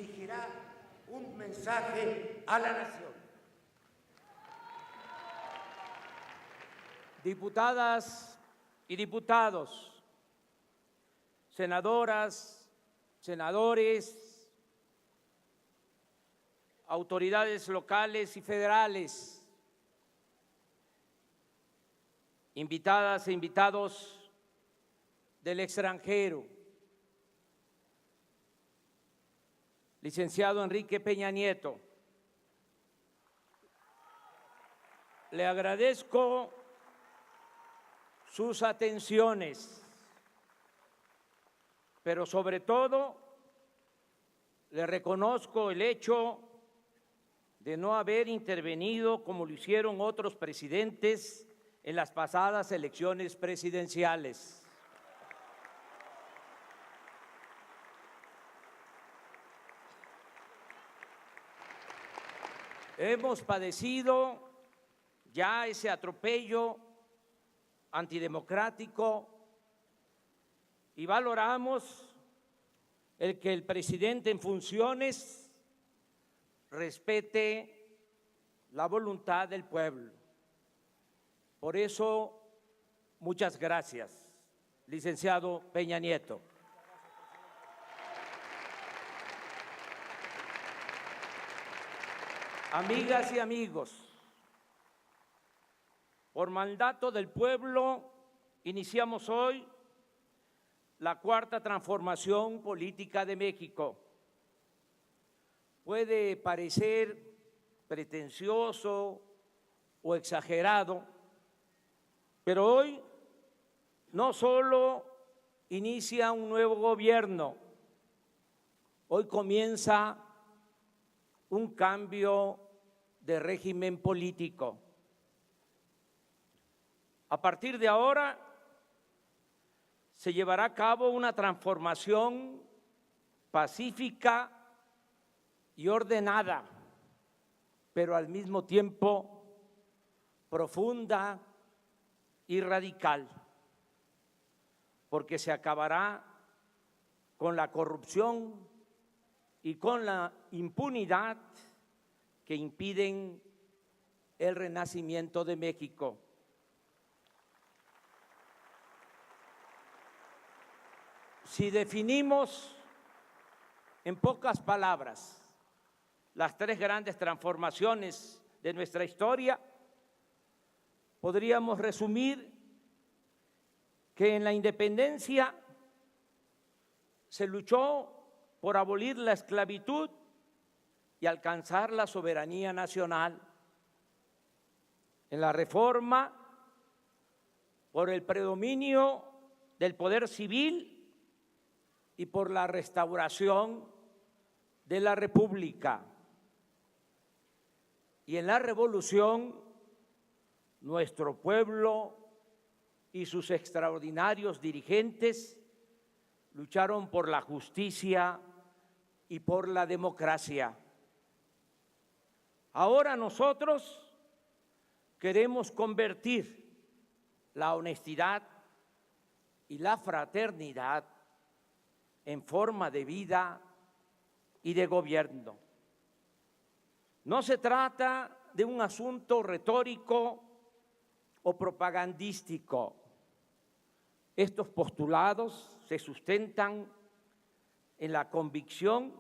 dirigirá un mensaje a la nación. Diputadas y diputados, senadoras, senadores, autoridades locales y federales, invitadas e invitados del extranjero, licenciado Enrique Peña Nieto, le agradezco sus atenciones, pero sobre todo le reconozco el hecho de no haber intervenido como lo hicieron otros presidentes en las pasadas elecciones presidenciales. Hemos padecido ya ese atropello antidemocrático y valoramos el que el presidente en funciones respete la voluntad del pueblo. Por eso, muchas gracias, licenciado Peña Nieto. Amigas y amigos, por mandato del pueblo, iniciamos hoy la cuarta transformación política de México. Puede parecer pretencioso o exagerado, pero hoy no solo inicia un nuevo gobierno, hoy comienza un cambio de régimen político. A partir de ahora se llevará a cabo una transformación pacífica y ordenada, pero al mismo tiempo profunda y radical, porque se acabará con la corrupción y con la impunidad que impiden el renacimiento de México. Si definimos en pocas palabras las tres grandes transformaciones de nuestra historia, podríamos resumir que en la independencia se luchó por abolir la esclavitud y alcanzar la soberanía nacional. En la reforma, por el predominio del poder civil y por la restauración de la República. Y en la revolución, nuestro pueblo y sus extraordinarios dirigentes lucharon por la justicia y por la democracia. Ahora nosotros queremos convertir la honestidad y la fraternidad en forma de vida y de gobierno. No se trata de un asunto retórico o propagandístico. Estos postulados se sustentan en la convicción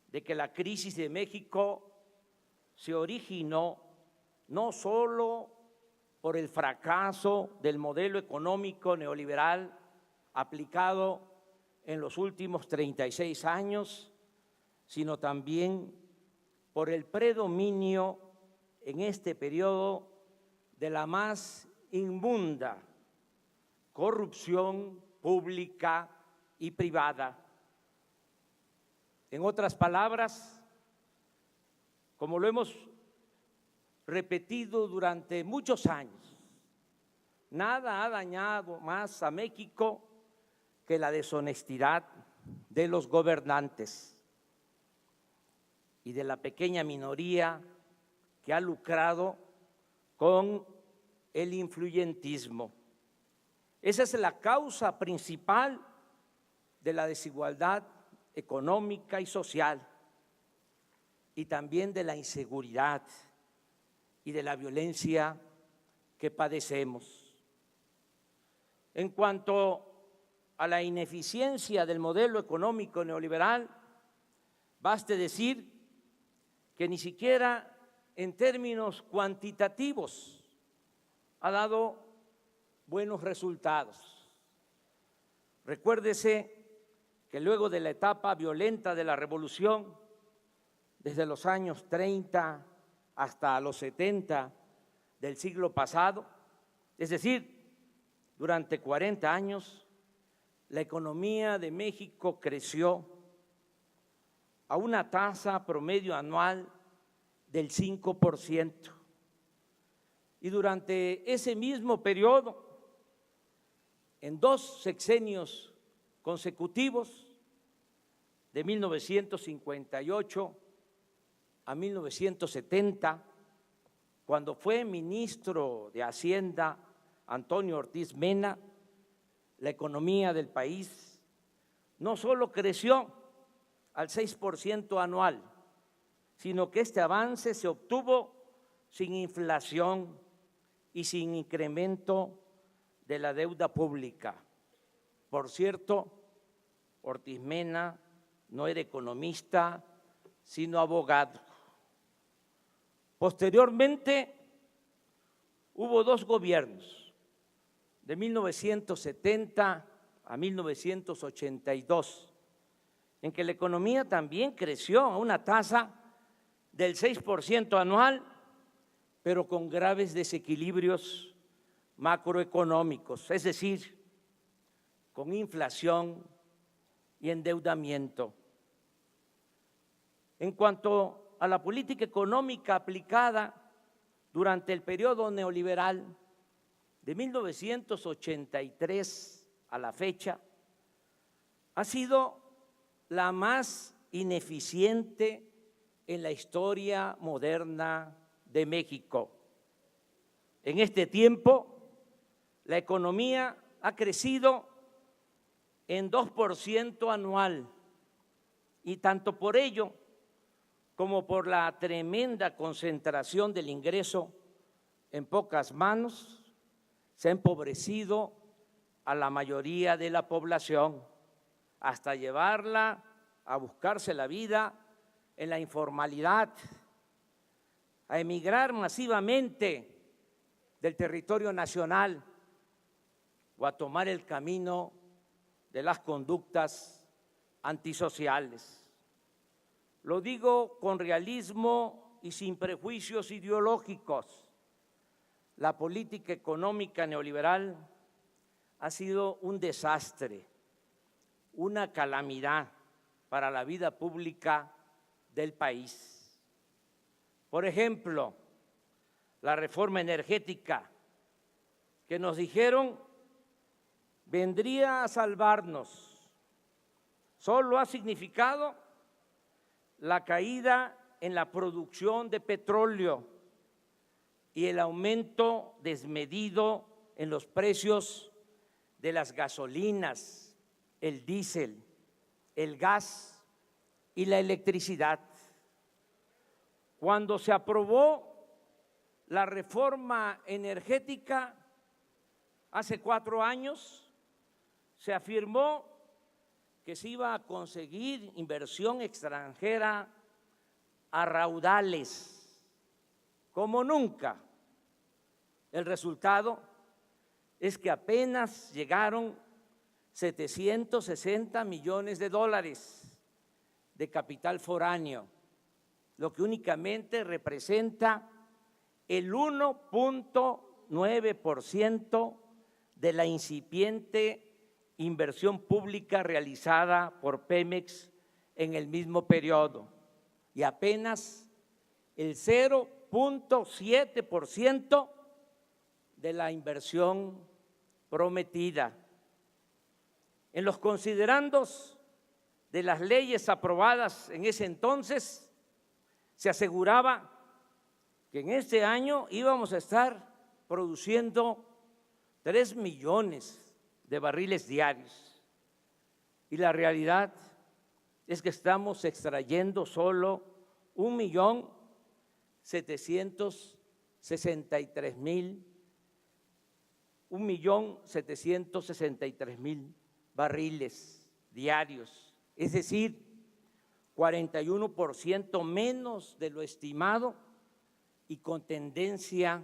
de que la crisis de México se originó no solo por el fracaso del modelo económico neoliberal aplicado en los últimos 36 años, sino también por el predominio en este periodo de la más inmunda corrupción pública y privada. En otras palabras, como lo hemos repetido durante muchos años, nada ha dañado más a México que la deshonestidad de los gobernantes y de la pequeña minoría que ha lucrado con el influyentismo. Esa es la causa principal de la desigualdad económica y social, y también de la inseguridad y de la violencia que padecemos. En cuanto a la ineficiencia del modelo económico neoliberal, baste decir que ni siquiera en términos cuantitativos ha dado buenos resultados. Recuérdese que luego de la etapa violenta de la revolución, desde los años 30 hasta los 70 del siglo pasado, es decir, durante 40 años, la economía de México creció a una tasa promedio anual del 5%. Y durante ese mismo periodo, en 2 sexenios consecutivos, de 1958 a 1970, cuando fue ministro de Hacienda Antonio Ortiz Mena, la economía del país no solo creció al 6% anual, sino que este avance se obtuvo sin inflación y sin incremento de la deuda pública. Por cierto, Ortiz Mena no era economista, sino abogado. Posteriormente, hubo 2 gobiernos, de 1970 a 1982, en que la economía también creció a una tasa del 6% anual, pero con graves desequilibrios macroeconómicos, es decir, con inflación y endeudamiento. En cuanto a la política económica aplicada durante el periodo neoliberal de 1983 a la fecha, ha sido la más ineficiente en la historia moderna de México. En este tiempo, la economía ha crecido en 2% anual, y tanto por ello como por la tremenda concentración del ingreso en pocas manos, se ha empobrecido a la mayoría de la población, hasta llevarla a buscarse la vida en la informalidad, a emigrar masivamente del territorio nacional o a tomar el camino de las conductas antisociales. Lo digo con realismo y sin prejuicios ideológicos. La política económica neoliberal ha sido un desastre, una calamidad para la vida pública del país. Por ejemplo, la reforma energética, que nos dijeron vendría a salvarnos, solo ha significado la caída en la producción de petróleo y el aumento desmedido en los precios de las gasolinas, el diésel, el gas y la electricidad. Cuando se aprobó la reforma energética hace 4 años, se afirmó que se iba a conseguir inversión extranjera a raudales, como nunca. El resultado es que apenas llegaron 760 millones de dólares de capital foráneo, lo que únicamente representa el 1.9% de la incipiente inversión pública realizada por Pemex en el mismo periodo, y apenas el 0.7% de la inversión prometida. En los considerandos de las leyes aprobadas en ese entonces, se aseguraba que en este año íbamos a estar produciendo 3 millones de barriles diarios. Y la realidad es que estamos extrayendo solo 1.763.000 barriles diarios, es decir, 41% menos de lo estimado y con tendencia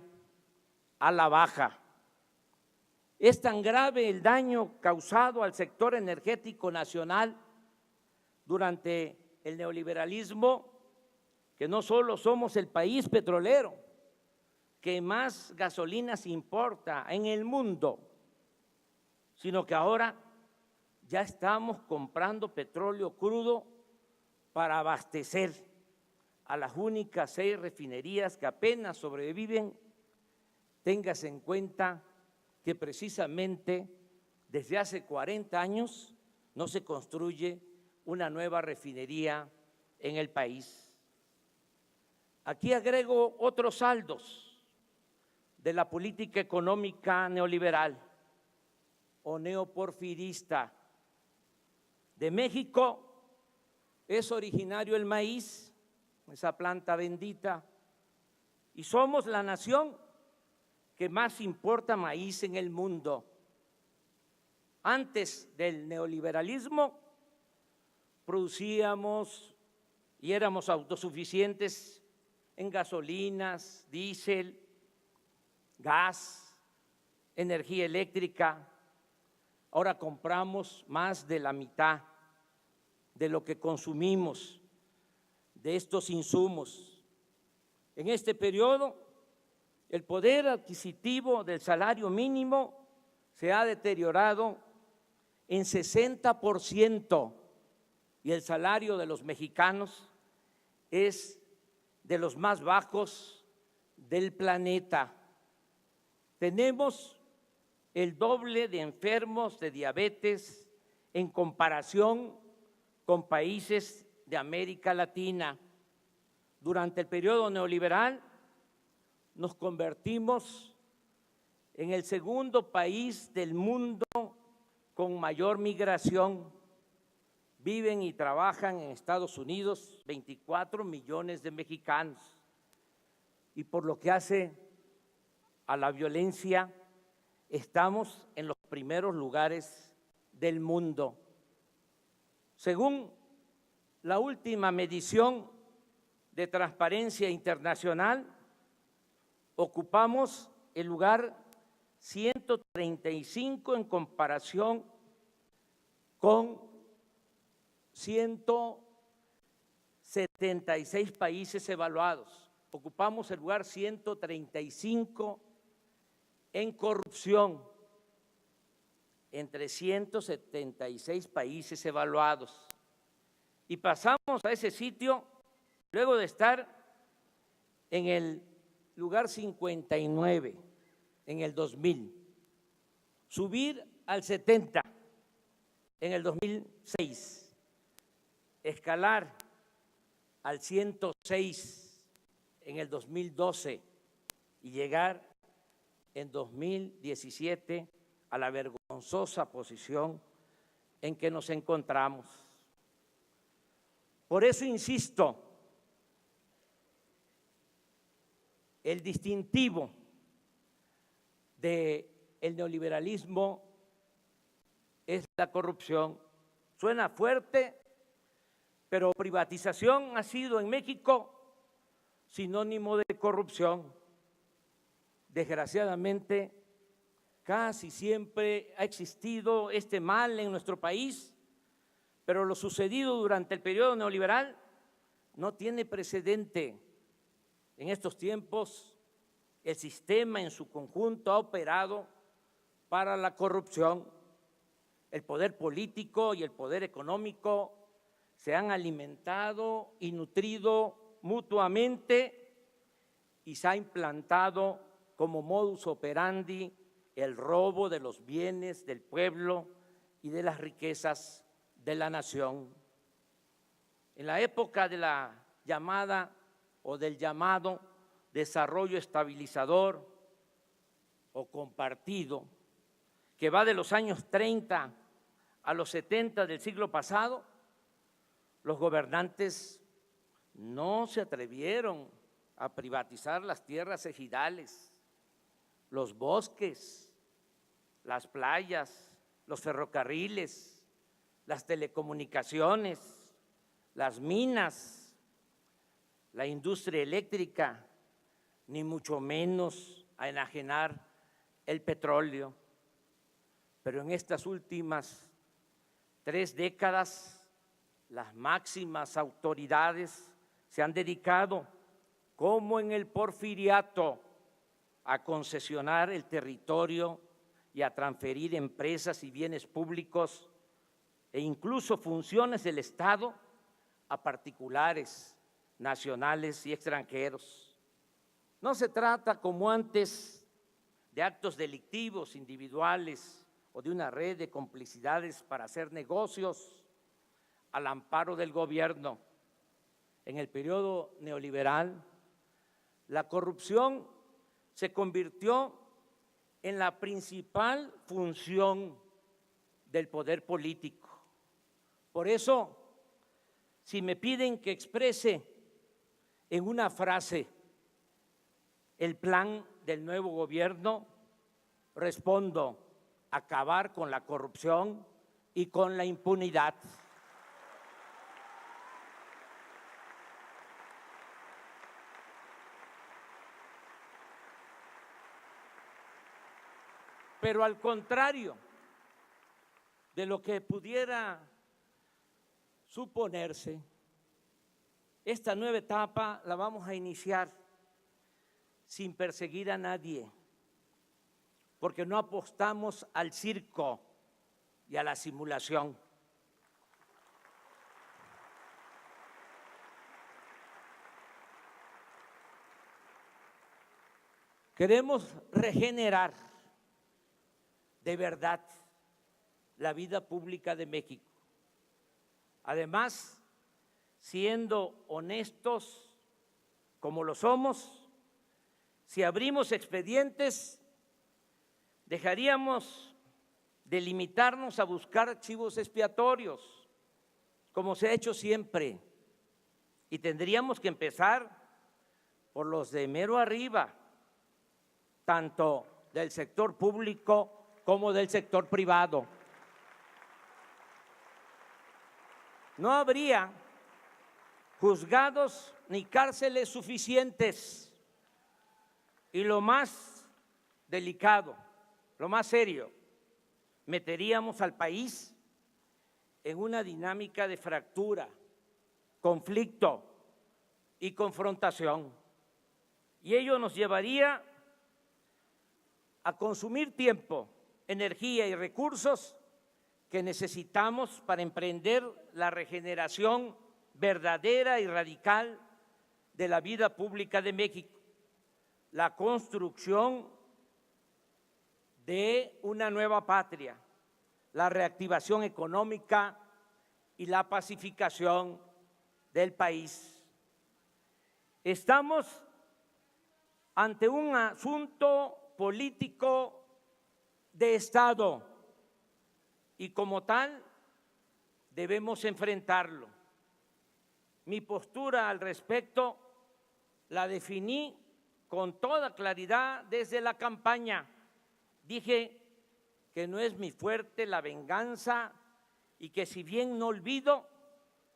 a la baja. Es tan grave el daño causado al sector energético nacional durante el neoliberalismo que no solo somos el país petrolero que más gasolinas importa en el mundo, sino que ahora ya estamos comprando petróleo crudo para abastecer a las únicas 6 refinerías que apenas sobreviven. Téngase en cuenta que precisamente desde hace 40 años no se construye una nueva refinería en el país. Aquí agrego otros saldos de la política económica neoliberal o neoporfirista. De México es originario el maíz, esa planta bendita, y somos la nación que más importa maíz en el mundo. Antes del neoliberalismo producíamos y éramos autosuficientes en gasolinas, diésel, gas, energía eléctrica. Ahora compramos más de la mitad de lo que consumimos de estos insumos. En este periodo, el poder adquisitivo del salario mínimo se ha deteriorado en 60% y el salario de los mexicanos es de los más bajos del planeta. Tenemos el doble de enfermos de diabetes en comparación con países de América Latina. Durante el periodo neoliberal nos convertimos en el segundo país del mundo con mayor migración. Viven y trabajan en Estados Unidos 24 millones de mexicanos. Y por lo que hace a la violencia, estamos en los primeros lugares del mundo. Según la última medición de Transparencia Internacional, ocupamos el lugar 135 en comparación con 176 países evaluados. Ocupamos el lugar 135 en corrupción entre 176 países evaluados. Y pasamos a ese sitio luego de estar en el lugar 59 en el 2000, subir al 70 en el 2006, escalar al 106 en el 2012 y llegar en 2017 a la vergonzosa posición en que nos encontramos. Por eso insisto, el distintivo del neoliberalismo es la corrupción. Suena fuerte, pero privatización ha sido en México sinónimo de corrupción. Desgraciadamente, casi siempre ha existido este mal en nuestro país, pero lo sucedido durante el periodo neoliberal no tiene precedente. En estos tiempos, el sistema en su conjunto ha operado para la corrupción. El poder político y el poder económico se han alimentado y nutrido mutuamente y se ha implantado como modus operandi el robo de los bienes del pueblo y de las riquezas de la nación. En la época de la llamada o del llamado desarrollo estabilizador o compartido, que va de los años 30 a los 70 del siglo pasado, Los gobernantes no se atrevieron a privatizar las tierras ejidales, los bosques, las playas, los ferrocarriles, las telecomunicaciones, las minas, la industria eléctrica, ni mucho menos a enajenar el petróleo. Pero en estas últimas 3 décadas, las máximas autoridades se han dedicado, como en el porfiriato, a concesionar el territorio y a transferir empresas y bienes públicos e incluso funciones del Estado a particulares, nacionales y extranjeros. No se trata, como antes, de actos delictivos individuales o de una red de complicidades para hacer negocios al amparo del gobierno. En el periodo neoliberal, la corrupción se convirtió en la principal función del poder político. Por eso, si me piden que exprese en una frase el plan del nuevo gobierno, respondo: acabar con la corrupción y con la impunidad. Pero al contrario de lo que pudiera suponerse, esta nueva etapa la vamos a iniciar sin perseguir a nadie, porque no apostamos al circo y a la simulación. Queremos regenerar de verdad la vida pública de México. Además, siendo honestos como lo somos, si abrimos expedientes, dejaríamos de limitarnos a buscar archivos expiatorios, como se ha hecho siempre, y tendríamos que empezar por los de mero arriba, tanto del sector público como del sector privado. No habría juzgados ni cárceles suficientes. Y lo más delicado, lo más serio, meteríamos al país en una dinámica de fractura, conflicto y confrontación. Y ello nos llevaría a consumir tiempo, energía y recursos que necesitamos para emprender la regeneración verdadera y radical de la vida pública de México, la construcción de una nueva patria, la reactivación económica y la pacificación del país. Estamos ante un asunto político de Estado y como tal debemos enfrentarlo. Mi postura al respecto la definí con toda claridad desde la campaña. Dije que no es mi fuerte la venganza y que si bien no olvido,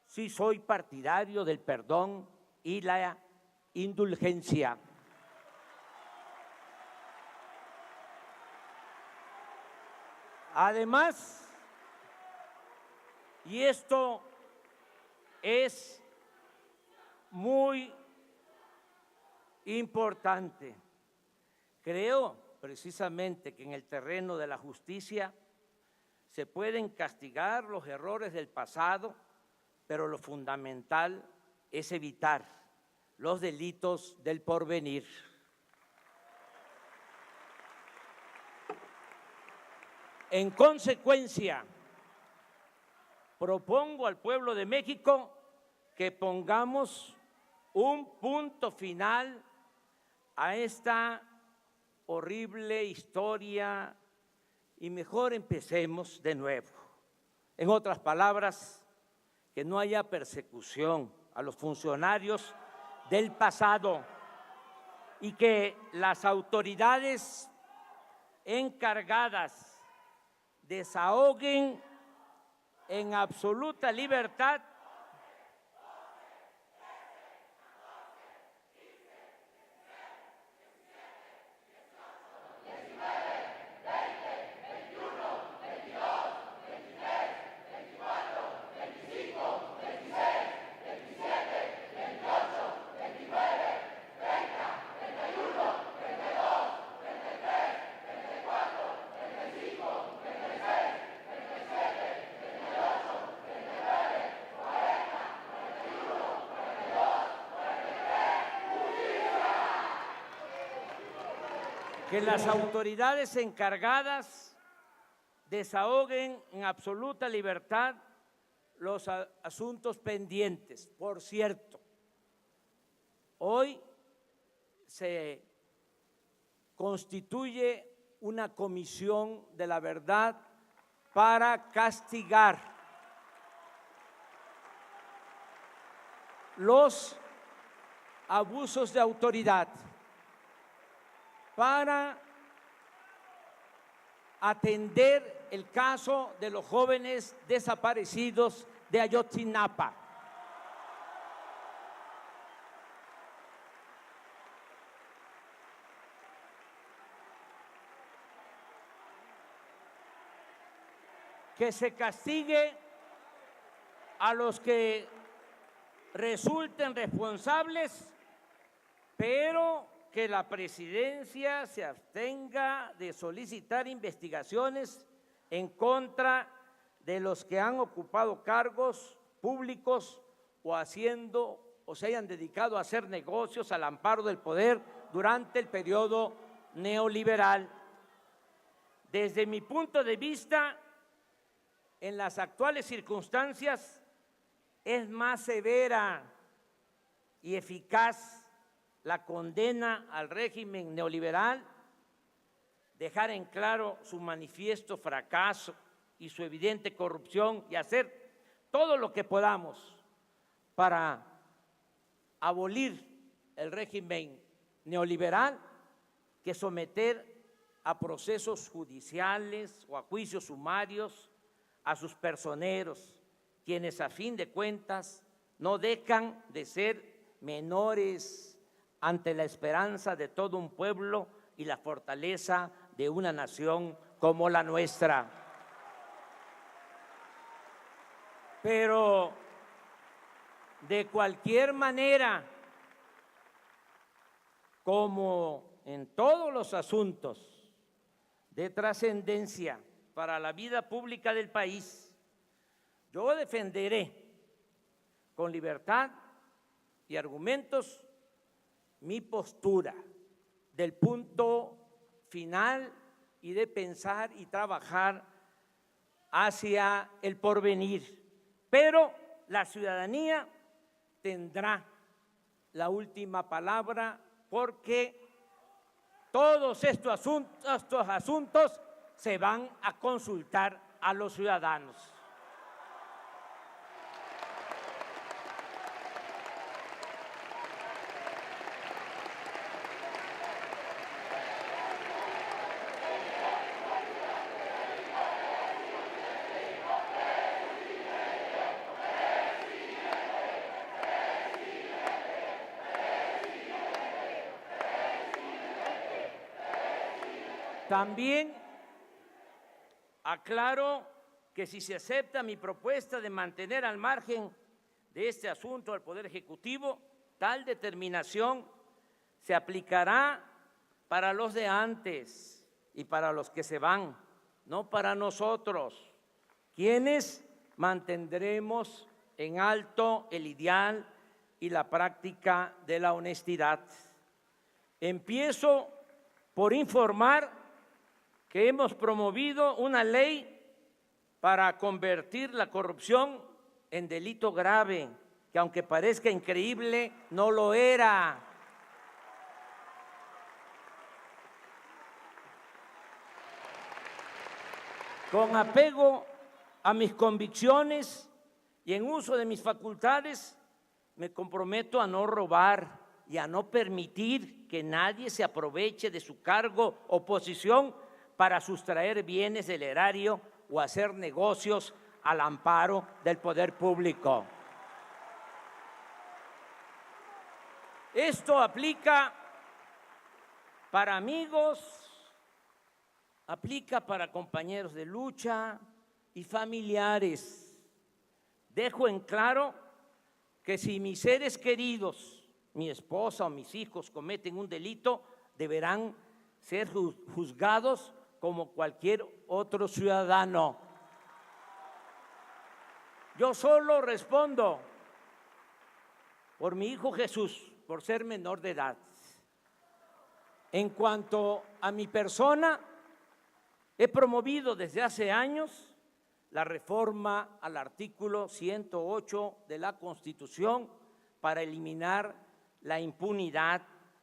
sí soy partidario del perdón y la indulgencia. Además, y esto es muy importante, creo precisamente que en el terreno de la justicia se pueden castigar los errores del pasado, pero lo fundamental es evitar los delitos del porvenir. En consecuencia, propongo al pueblo de México que pongamos un punto final a esta horrible historia y mejor empecemos de nuevo. En otras palabras, que no haya persecución a los funcionarios del pasado y que las autoridades encargadas desahoguen en absoluta libertad que las autoridades encargadas desahoguen en absoluta libertad los asuntos pendientes. Por cierto, hoy se constituye una comisión de la verdad para castigar los abusos de autoridad, para atender el caso de los jóvenes desaparecidos de Ayotzinapa. Que se castigue a los que resulten responsables, pero que la presidencia se abstenga de solicitar investigaciones en contra de los que han ocupado cargos públicos o se hayan dedicado a hacer negocios al amparo del poder durante el periodo neoliberal. Desde mi punto de vista, en las actuales circunstancias, es más severa y eficaz la condena al régimen neoliberal, dejar en claro su manifiesto fracaso y su evidente corrupción y hacer todo lo que podamos para abolir el régimen neoliberal, que someter a procesos judiciales o a juicios sumarios a sus personeros, quienes a fin de cuentas no dejan de ser menores ante la esperanza de todo un pueblo y la fortaleza de una nación como la nuestra. Pero de cualquier manera, como en todos los asuntos de trascendencia para la vida pública del país, yo defenderé con libertad y argumentos mi postura del punto final y de pensar y trabajar hacia el porvenir. Pero la ciudadanía tendrá la última palabra, porque todos estos asuntos se van a consultar a los ciudadanos. También aclaro que si se acepta mi propuesta de mantener al margen de este asunto al Poder Ejecutivo, tal determinación se aplicará para los de antes y para los que se van, no para nosotros, quienes mantendremos en alto el ideal y la práctica de la honestidad. Empiezo por informar que hemos promovido una ley para convertir la corrupción en delito grave, que aunque parezca increíble, no lo era. Con apego a mis convicciones y en uso de mis facultades me comprometo a no robar y a no permitir que nadie se aproveche de su cargo o posición para sustraer bienes del erario o hacer negocios al amparo del poder público. Esto aplica para amigos, aplica para compañeros de lucha y familiares. Dejo en claro que si mis seres queridos, mi esposa o mis hijos cometen un delito, deberán ser juzgados como cualquier otro ciudadano. Yo solo respondo por mi hijo Jesús, por ser menor de edad. En cuanto a mi persona, he promovido desde hace años la reforma al artículo 108 de la Constitución para eliminar la impunidad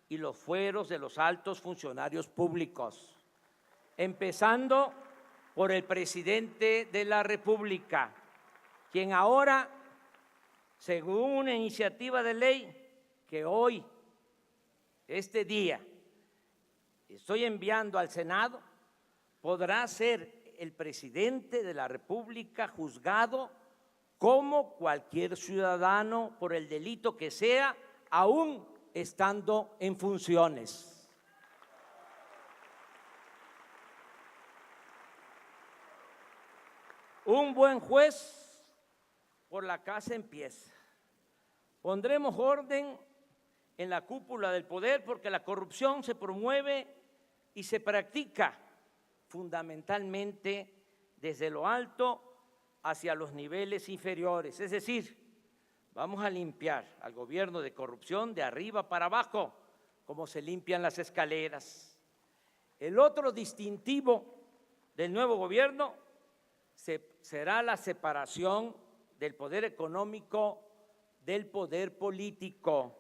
y los fueros de los altos funcionarios públicos, empezando por el presidente de la República, quien ahora, según una iniciativa de ley que hoy, este día, estoy enviando al Senado, podrá ser el presidente de la República juzgado como cualquier ciudadano por el delito que sea, aún estando en funciones. Un buen juez por la casa empieza. Pondremos orden en la cúpula del poder porque la corrupción se promueve y se practica fundamentalmente desde lo alto hacia los niveles inferiores. Es decir, vamos a limpiar al gobierno de corrupción de arriba para abajo, como se limpian las escaleras. El otro distintivo del nuevo gobierno será la separación del poder económico del poder político.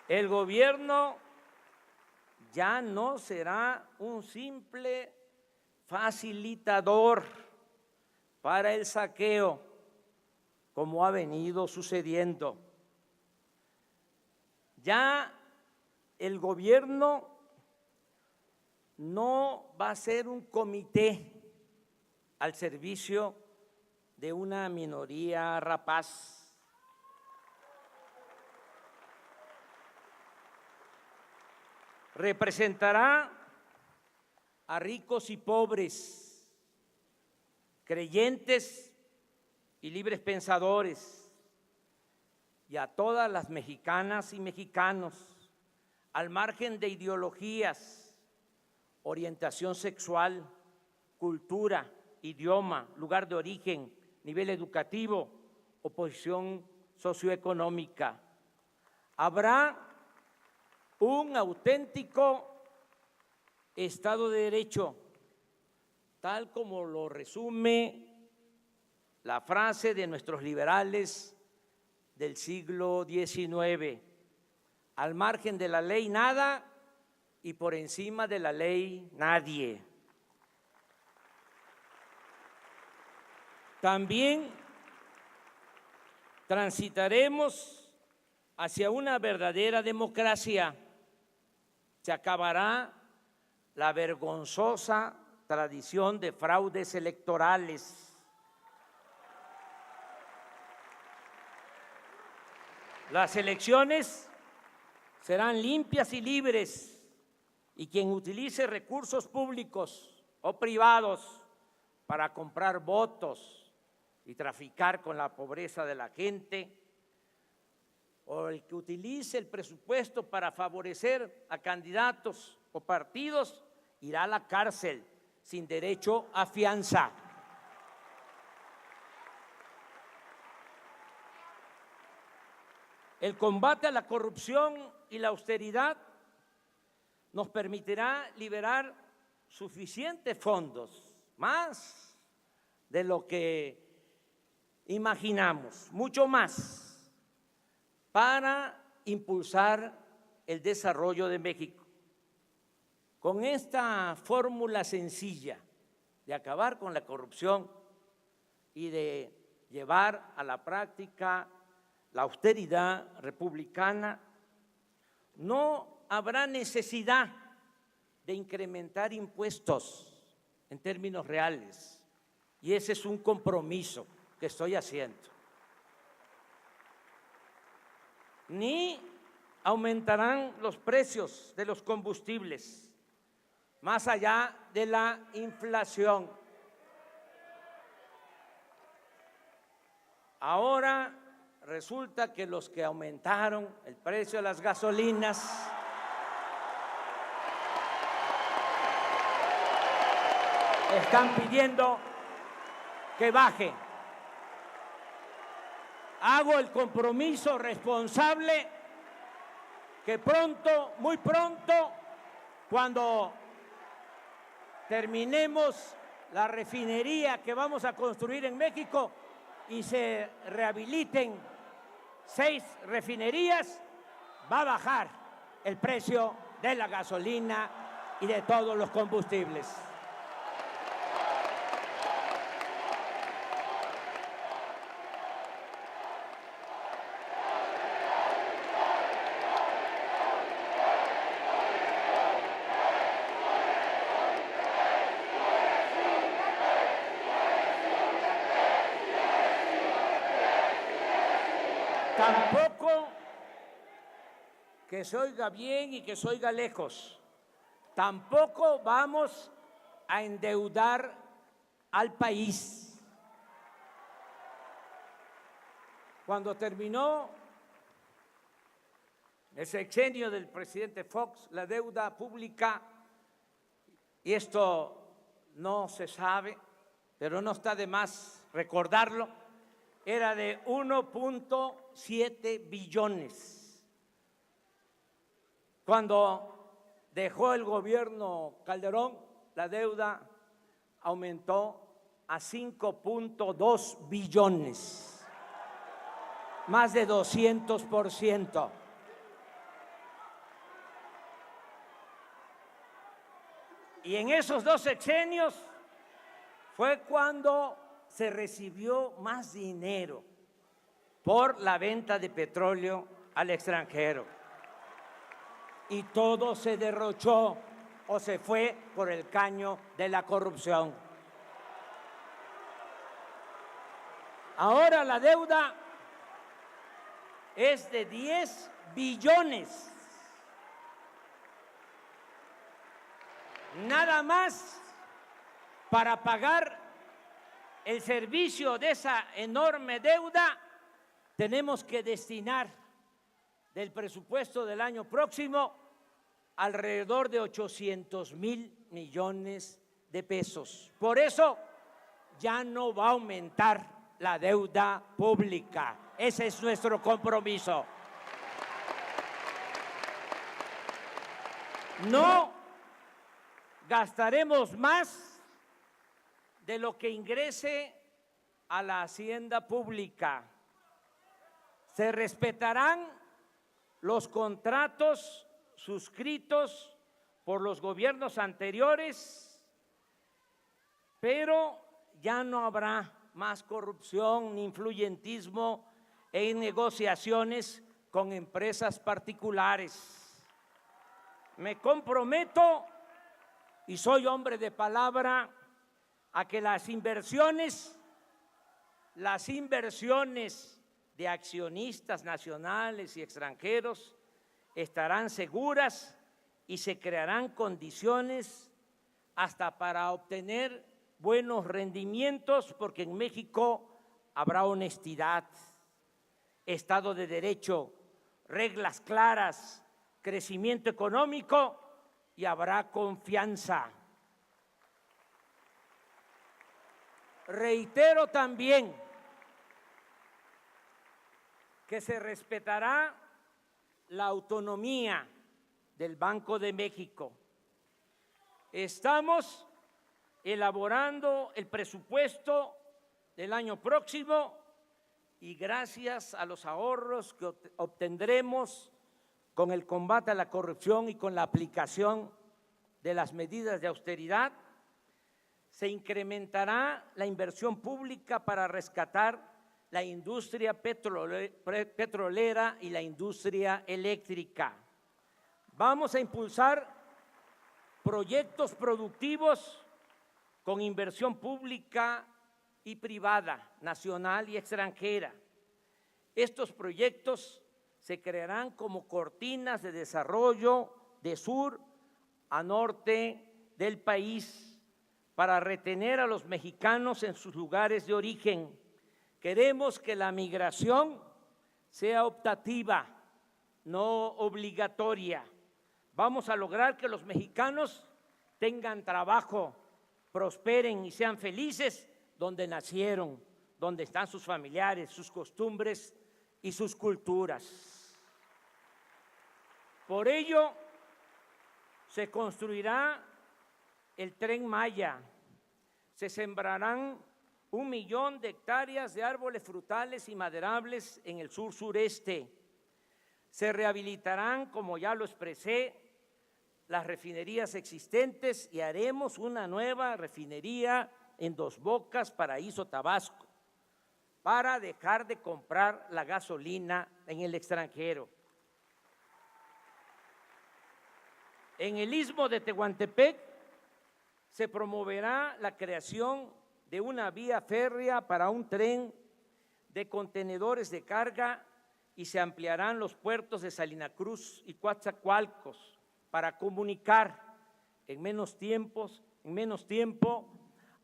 El gobierno ya no será un simple facilitador para el saqueo, como ha venido sucediendo. Ya el gobierno no va a ser un comité al servicio de una minoría rapaz. Representará a ricos y pobres, creyentes y libres pensadores, y a todas las mexicanas y mexicanos, al margen de ideologías, orientación sexual, cultura, idioma, lugar de origen, nivel educativo o posición socioeconómica. Habrá un auténtico Estado de Derecho, tal como lo resume la frase de nuestros liberales del siglo XIX: al margen de la ley nada y por encima de la ley nadie. También transitaremos hacia una verdadera democracia. Se acabará la vergonzosa tradición de fraudes electorales. Las elecciones serán limpias y libres, y quien utilice recursos públicos o privados para comprar votos y traficar con la pobreza de la gente, o el que utilice el presupuesto para favorecer a candidatos o partidos, irá a la cárcel sin derecho a fianza. El combate a la corrupción y la austeridad nos permitirá liberar suficientes fondos, más de lo que imaginamos, mucho más, para impulsar el desarrollo de México. Con esta fórmula sencilla de acabar con la corrupción y de llevar a la práctica la austeridad republicana, no habrá necesidad de incrementar impuestos en términos reales, y ese es un compromiso que estoy haciendo. Ni aumentarán los precios de los combustibles más allá de la inflación. Ahora resulta que los que aumentaron el precio de las gasolinas están pidiendo que baje. Hago el compromiso responsable que pronto, muy pronto, cuando terminemos la refinería que vamos a construir en México y se rehabiliten 6 refinerías, va a bajar el precio de la gasolina y de todos los combustibles. Tampoco que se oiga bien y que se oiga lejos, tampoco vamos a endeudar al país. Cuando terminó el sexenio del presidente Fox, la deuda pública, y esto no se sabe, pero no está de más recordarlo, era de 1.7 billones. Cuando dejó el gobierno Calderón, la deuda aumentó a 5.2 billones, más de 200%. Y en esos 2 sexenios fue cuando se recibió más dinero por la venta de petróleo al extranjero. Y todo se derrochó o se fue por el caño de la corrupción. Ahora la deuda es de 10 billones. Nada más para pagar el servicio de esa enorme deuda, tenemos que destinar del presupuesto del año próximo alrededor de 800,000 millones de pesos. Por eso ya no va a aumentar la deuda pública. Ese es nuestro compromiso. No gastaremos más de lo que ingrese a la hacienda pública. Se respetarán los contratos suscritos por los gobiernos anteriores, pero ya no habrá más corrupción ni influyentismo en negociaciones con empresas particulares. Me comprometo, y soy hombre de palabra, a que las inversiones de accionistas nacionales y extranjeros estarán seguras y se crearán condiciones hasta para obtener buenos rendimientos, porque en México habrá honestidad, Estado de Derecho, reglas claras, crecimiento económico y habrá confianza. Reitero también que se respetará la autonomía del Banco de México. Estamos elaborando el presupuesto del año próximo y gracias a los ahorros que obtendremos con el combate a la corrupción y con la aplicación de las medidas de austeridad, Se incrementará la inversión pública para rescatar la industria petrolera y la industria eléctrica. Vamos a impulsar proyectos productivos con inversión pública y privada, nacional y extranjera. Estos proyectos se crearán como cortinas de desarrollo de sur a norte del país para retener a los mexicanos en sus lugares de origen. Queremos que la migración sea optativa, no obligatoria. Vamos a lograr que los mexicanos tengan trabajo, prosperen y sean felices donde nacieron, donde están sus familiares, sus costumbres y sus culturas. Por ello, se construirá el Tren Maya, se sembrarán 1 millón de hectáreas de árboles frutales y maderables en el sur-sureste. Se rehabilitarán, como ya lo expresé, las refinerías existentes y haremos una nueva refinería en Dos Bocas, Paraíso, Tabasco, para dejar de comprar la gasolina en el extranjero. En el Istmo de Tehuantepec se promoverá la creación de una vía férrea para un tren de contenedores de carga y se ampliarán los puertos de Salina Cruz y Coatzacoalcos para comunicar en menos tiempo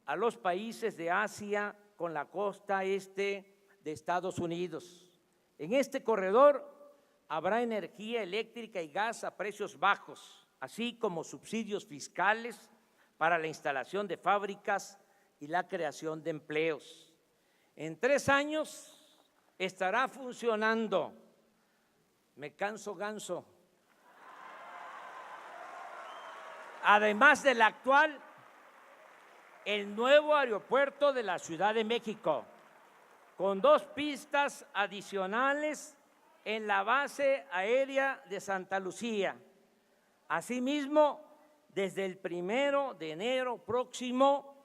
a los países de Asia con la costa este de Estados Unidos. En este corredor habrá energía eléctrica y gas a precios bajos, así como subsidios fiscales para la instalación de fábricas y la creación de empleos. En 3 años estará funcionando, me canso ganso, además del actual, el nuevo aeropuerto de la Ciudad de México, con 2 pistas adicionales en la base aérea de Santa Lucía. Asimismo, desde el 1 de enero próximo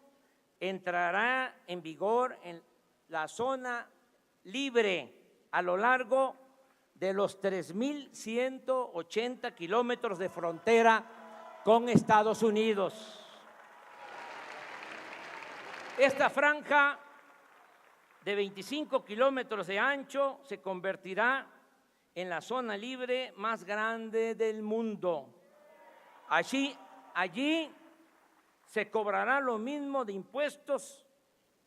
entrará en vigor en la zona libre a lo largo de los 3.180 kilómetros de frontera con Estados Unidos. Esta franja de 25 kilómetros de ancho se convertirá en la zona libre más grande del mundo. Allí se cobrará lo mismo de impuestos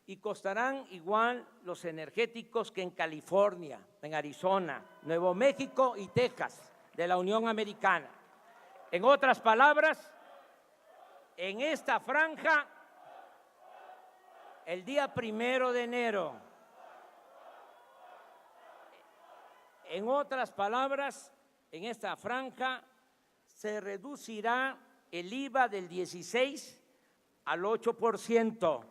y costarán igual los energéticos que en California, en Arizona, Nuevo México y Texas de la Unión Americana. En otras palabras, en esta franja, el día 1 de enero, en otras palabras, en esta franja se reducirá el IVA del 16 al 8%.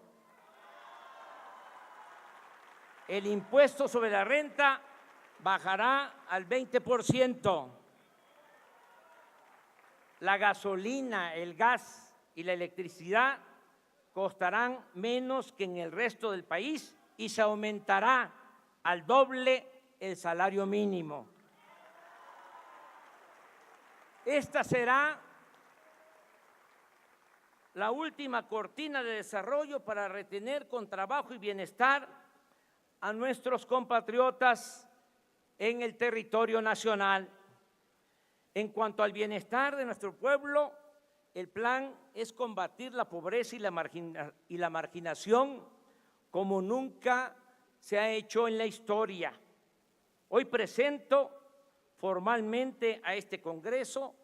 El impuesto sobre la renta bajará al 20%. La gasolina, el gas y la electricidad costarán menos que en el resto del país y se aumentará al doble el salario mínimo. Esta será la última cortina de desarrollo para retener con trabajo y bienestar a nuestros compatriotas en el territorio nacional. En cuanto al bienestar de nuestro pueblo, el plan es combatir la pobreza y la marginación como nunca se ha hecho en la historia. Hoy presento formalmente a este Congreso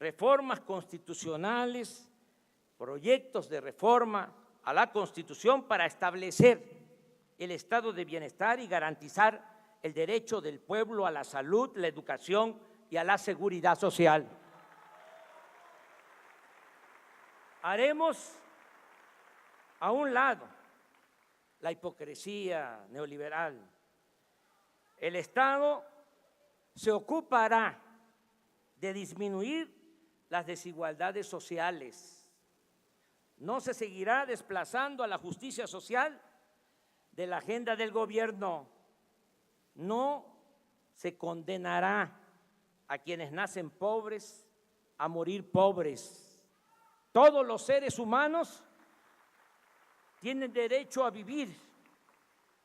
reformas constitucionales, proyectos de reforma a la Constitución para establecer el estado de bienestar y garantizar el derecho del pueblo a la salud, la educación y a la seguridad social. Haremos a un lado la hipocresía neoliberal. El Estado se ocupará de disminuir las desigualdades sociales, No se seguirá desplazando a la justicia social de la agenda del gobierno. No se condenará a quienes nacen pobres a morir pobres. Todos los seres humanos tienen derecho a vivir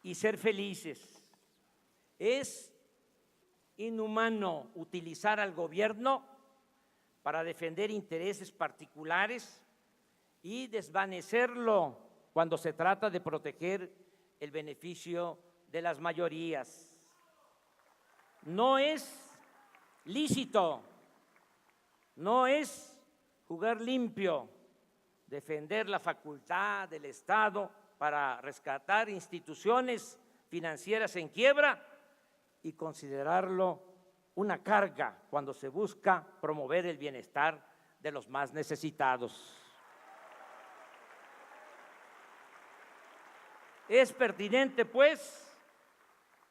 y ser felices. Es inhumano utilizar al gobierno para defender intereses particulares y desvanecerlo cuando se trata de proteger el beneficio de las mayorías. No es lícito, no es jugar limpio defender la facultad del Estado para rescatar instituciones financieras en quiebra y considerarlo una carga cuando se busca promover el bienestar de los más necesitados. Es pertinente, pues,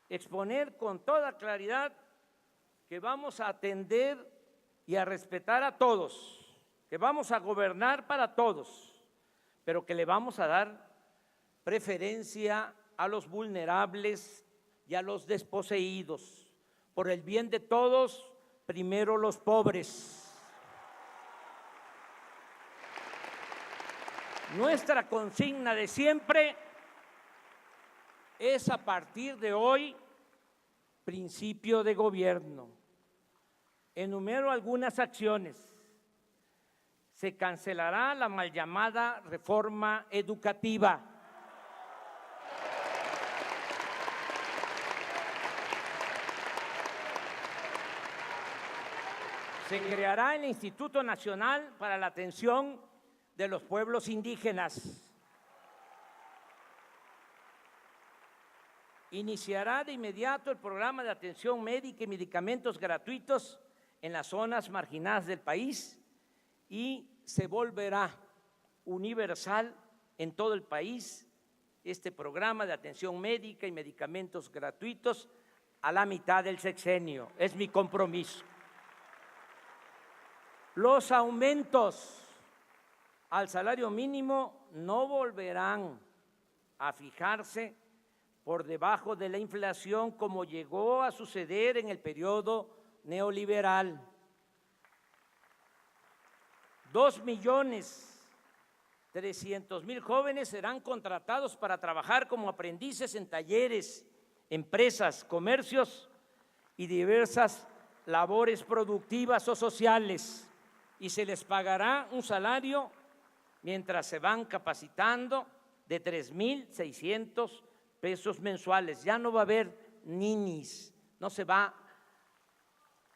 exponer con toda claridad que vamos a atender y a respetar a todos, que vamos a gobernar para todos, pero que le vamos a dar preferencia a los vulnerables y a los desposeídos. Por el bien de todos, primero los pobres. Nuestra consigna de siempre es, a partir de hoy, principio de gobierno. Enumero algunas acciones. Se cancelará la mal llamada reforma educativa. Se creará el Instituto Nacional para la Atención de los Pueblos Indígenas. Iniciará de inmediato el programa de atención médica y medicamentos gratuitos en las zonas marginadas del país y se volverá universal en todo el país este programa de atención médica y medicamentos gratuitos a la mitad del sexenio. Es mi compromiso. Los aumentos al salario mínimo no volverán a fijarse por debajo de la inflación como llegó a suceder en el periodo neoliberal. 2.300.000 jóvenes serán contratados para trabajar como aprendices en talleres, empresas, comercios y diversas labores productivas o sociales, y se les pagará un salario mientras se van capacitando de 3.600 pesos mensuales. Ya no va a haber ninis, no se va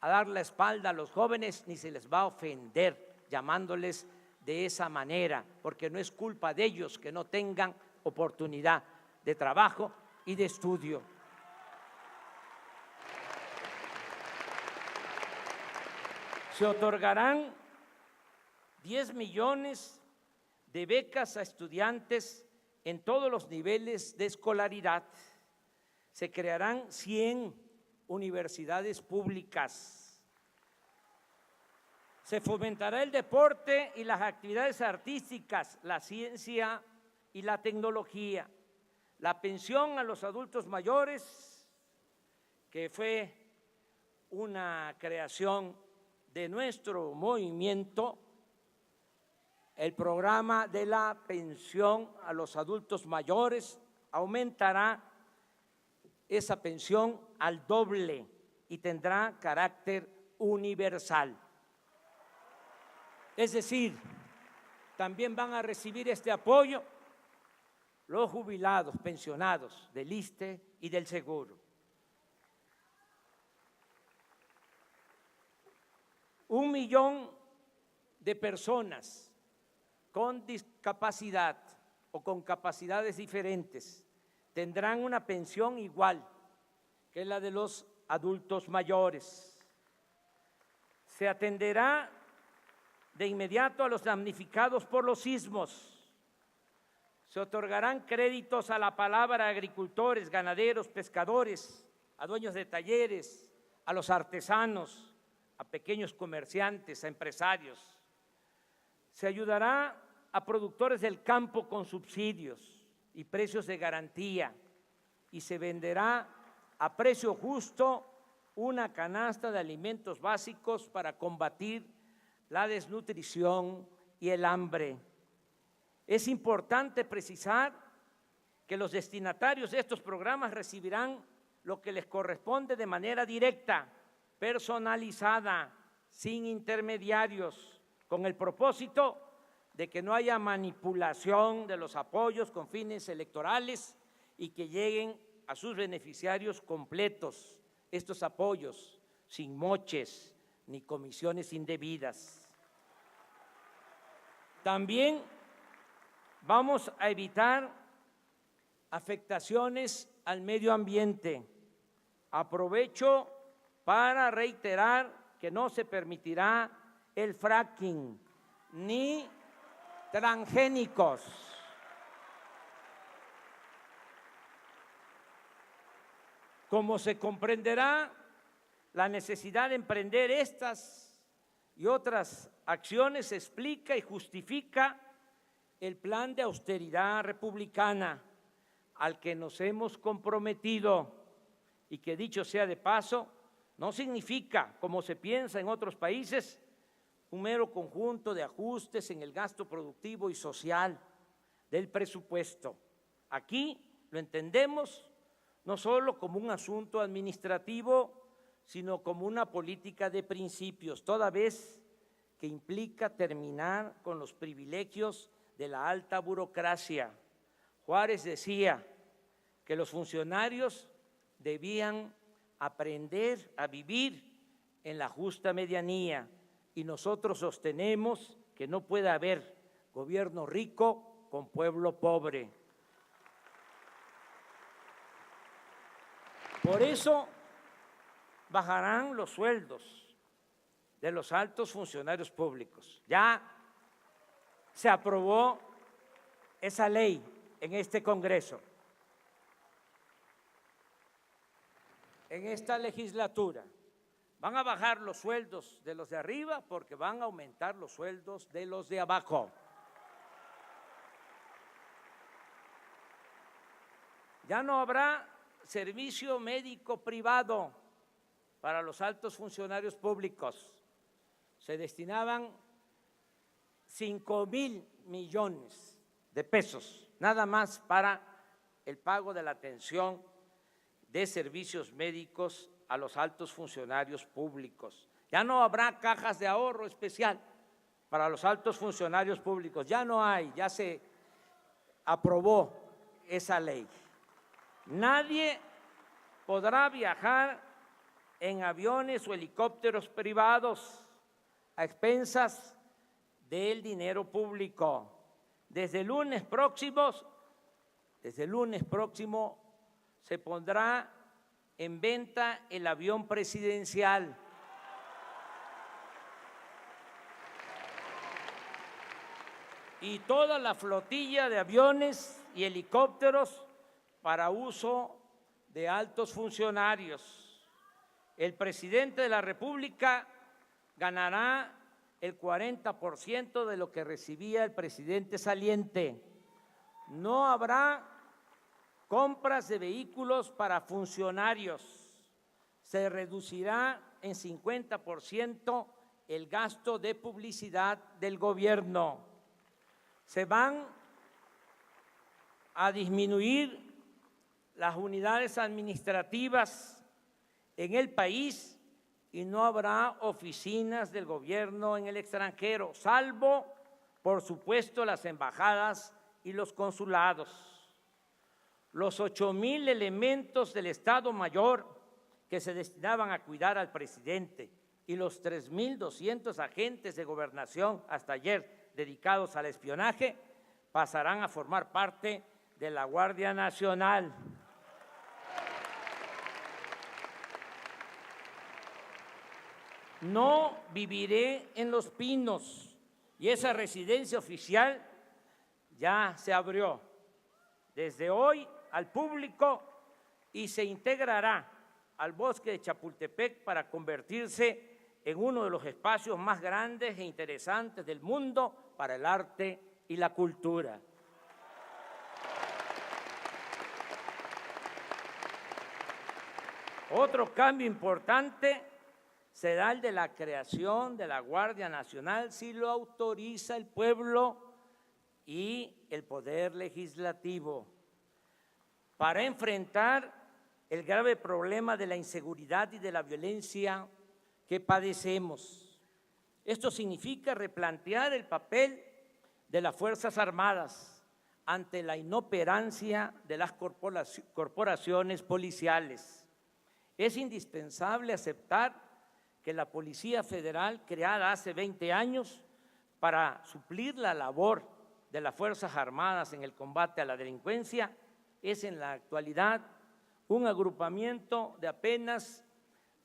a dar la espalda a los jóvenes ni se les va a ofender llamándoles de esa manera, porque no es culpa de ellos que no tengan oportunidad de trabajo y de estudio. Se otorgarán 10 millones de becas a estudiantes en todos los niveles de escolaridad. Se crearán 100 universidades públicas. Se fomentará el deporte y las actividades artísticas, la ciencia y la tecnología. La pensión a los adultos mayores, que fue una creación de nuestro movimiento, el programa de la pensión a los adultos mayores aumentará esa pensión al doble y tendrá carácter universal. Es decir, también van a recibir este apoyo los jubilados, pensionados del ISSSTE y del Seguro. 1 millón de personas con discapacidad o con capacidades diferentes tendrán una pensión igual que la de los adultos mayores. Se atenderá de inmediato a los damnificados por los sismos. Se otorgarán créditos a la palabra a agricultores, ganaderos, pescadores, a dueños de talleres, a los artesanos, a pequeños comerciantes, a empresarios. Se ayudará a productores del campo con subsidios y precios de garantía, y se venderá a precio justo una canasta de alimentos básicos para combatir la desnutrición y el hambre. Es importante precisar que los destinatarios de estos programas recibirán lo que les corresponde de manera directa, personalizada, sin intermediarios, con el propósito de que no haya manipulación de los apoyos con fines electorales y que lleguen a sus beneficiarios completos estos apoyos, sin moches ni comisiones indebidas. También vamos a evitar afectaciones al medio ambiente. Aprovecho para reiterar que no se permitirá el fracking ni transgénicos. Como se comprenderá, la necesidad de emprender estas y otras acciones explica y justifica el plan de austeridad republicana al que nos hemos comprometido y que, dicho sea de paso, no significa, como se piensa en otros países, un mero conjunto de ajustes en el gasto productivo y social del presupuesto. Aquí lo entendemos no solo como un asunto administrativo, sino como una política de principios, toda vez que implica terminar con los privilegios de la alta burocracia. Juárez decía que los funcionarios debían aprender a vivir en la justa medianía, y nosotros sostenemos que no puede haber gobierno rico con pueblo pobre. Por eso bajarán los sueldos de los altos funcionarios públicos. Ya se aprobó esa ley en este Congreso. En esta legislatura van a bajar los sueldos de los de arriba porque van a aumentar los sueldos de los de abajo. Ya no habrá servicio médico privado para los altos funcionarios públicos. Se destinaban 5,000 millones de pesos nada más para el pago de la atención de servicios médicos a los altos funcionarios públicos. Ya no habrá cajas de ahorro especial para los altos funcionarios públicos. Ya no hay, ya se aprobó esa ley. Nadie podrá viajar en aviones o helicópteros privados a expensas del dinero público. Desde el lunes próximo se pondrá en venta el avión presidencial. Y toda la flotilla de aviones y helicópteros para uso de altos funcionarios. El presidente de la República ganará el 40% de lo que recibía el presidente saliente. No habrá compras de vehículos para funcionarios. Se reducirá en 50% el gasto de publicidad del gobierno. Se van a disminuir las unidades administrativas en el país y no habrá oficinas del gobierno en el extranjero, salvo, por supuesto, las embajadas y los consulados. Los 8,000 elementos del Estado Mayor que se destinaban a cuidar al presidente y los 3,200 agentes de gobernación hasta ayer dedicados al espionaje pasarán a formar parte de la Guardia Nacional. No viviré en Los Pinos y esa residencia oficial ya se abrió desde hoy al público y se integrará al bosque de Chapultepec para convertirse en uno de los espacios más grandes e interesantes del mundo para el arte y la cultura. Otro cambio importante será el de la creación de la Guardia Nacional si lo autoriza el pueblo y el Poder Legislativo para enfrentar el grave problema de la inseguridad y de la violencia que padecemos. Esto significa replantear el papel de las Fuerzas Armadas ante la inoperancia de las corporaciones policiales. Es indispensable aceptar que la Policía Federal, creada hace 20 años para suplir la labor de las Fuerzas Armadas en el combate a la delincuencia, es en la actualidad un agrupamiento de apenas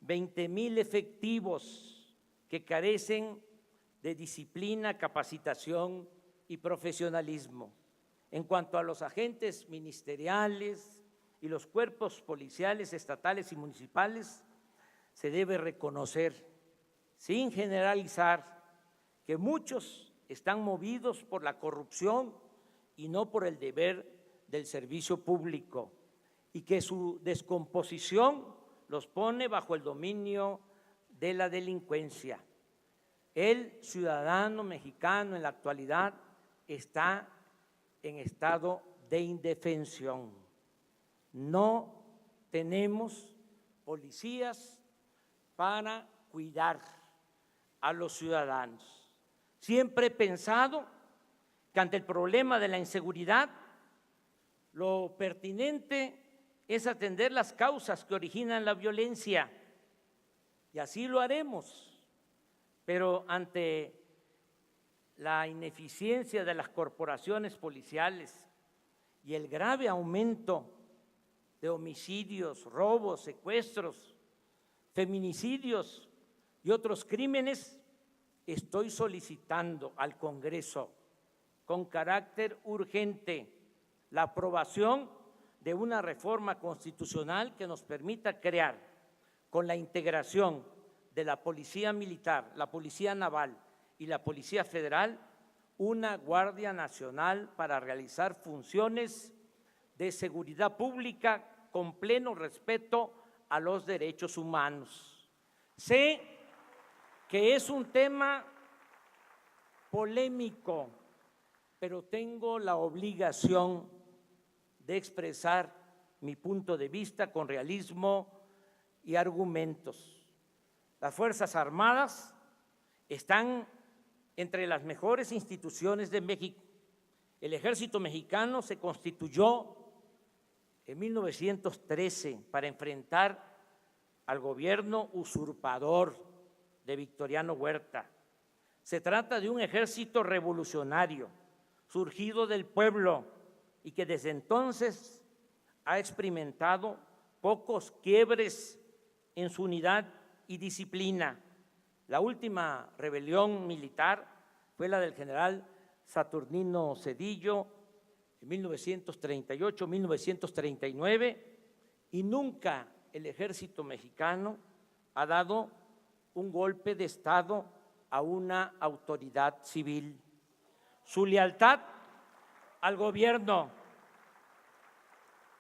20,000 efectivos que carecen de disciplina, capacitación y profesionalismo. En cuanto a los agentes ministeriales y los cuerpos policiales estatales y municipales, se debe reconocer, sin generalizar, que muchos están movidos por la corrupción y no por el deber del servicio público, y que su descomposición los pone bajo el dominio de la delincuencia. El ciudadano mexicano en la actualidad está en estado de indefensión. No tenemos policías para cuidar a los ciudadanos. Siempre he pensado que ante el problema de la inseguridad, lo pertinente es atender las causas que originan la violencia, y así lo haremos, pero ante la ineficiencia de las corporaciones policiales y el grave aumento de homicidios, robos, secuestros, feminicidios y otros crímenes, estoy solicitando al Congreso con carácter urgente la aprobación de una reforma constitucional que nos permita crear, con la integración de la Policía Militar, la Policía Naval y la Policía Federal, una Guardia Nacional para realizar funciones de seguridad pública con pleno respeto a los derechos humanos. Sé que es un tema polémico, pero tengo la obligación de expresar mi punto de vista con realismo y argumentos. Las Fuerzas Armadas están entre las mejores instituciones de México. El Ejército Mexicano se constituyó en 1913 para enfrentar al gobierno usurpador de Victoriano Huerta. Se trata de un ejército revolucionario, surgido del pueblo y que desde entonces ha experimentado pocos quiebres en su unidad y disciplina. La última rebelión militar fue la del general Saturnino Cedillo en 1938-1939, y nunca el ejército mexicano ha dado un golpe de Estado a una autoridad civil. Su lealtad al gobierno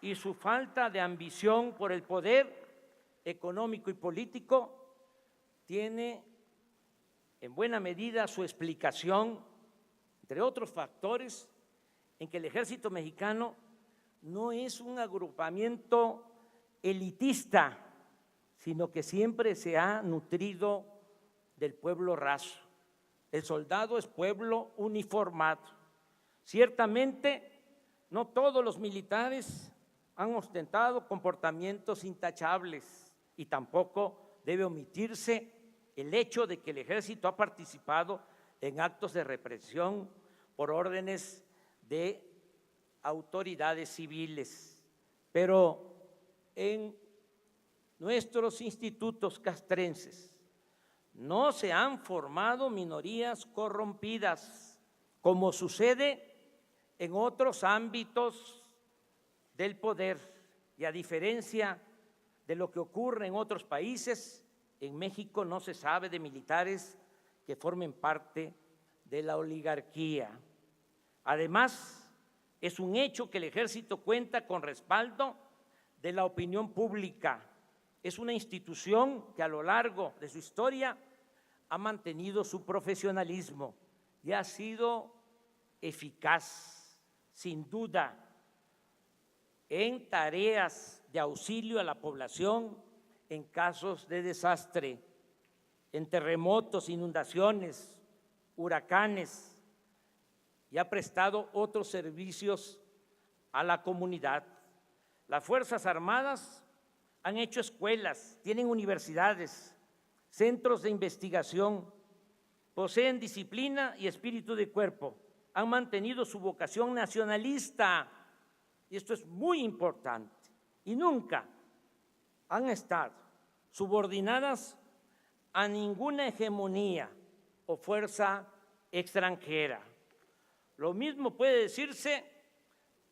y su falta de ambición por el poder económico y político tiene en buena medida su explicación, entre otros factores, en que el ejército mexicano no es un agrupamiento elitista, sino que siempre se ha nutrido del pueblo raso. El soldado es pueblo uniformado. Ciertamente, no todos los militares han ostentado comportamientos intachables, y tampoco debe omitirse el hecho de que el ejército ha participado en actos de represión por órdenes de autoridades civiles. Pero en nuestros institutos castrenses no se han formado minorías corrompidas, como sucede en otros ámbitos del poder, y a diferencia de lo que ocurre en otros países, en México no se sabe de militares que formen parte de la oligarquía. Además, es un hecho que el Ejército cuenta con respaldo de la opinión pública. Es una institución que a lo largo de su historia ha mantenido su profesionalismo y ha sido eficaz, sin duda, en tareas de auxilio a la población en casos de desastre, en terremotos, inundaciones, huracanes, y ha prestado otros servicios a la comunidad. Las Fuerzas Armadas han hecho escuelas, tienen universidades, centros de investigación, poseen disciplina y espíritu de cuerpo, han mantenido su vocación nacionalista, y esto es muy importante, y nunca han estado subordinadas a ninguna hegemonía o fuerza extranjera. Lo mismo puede decirse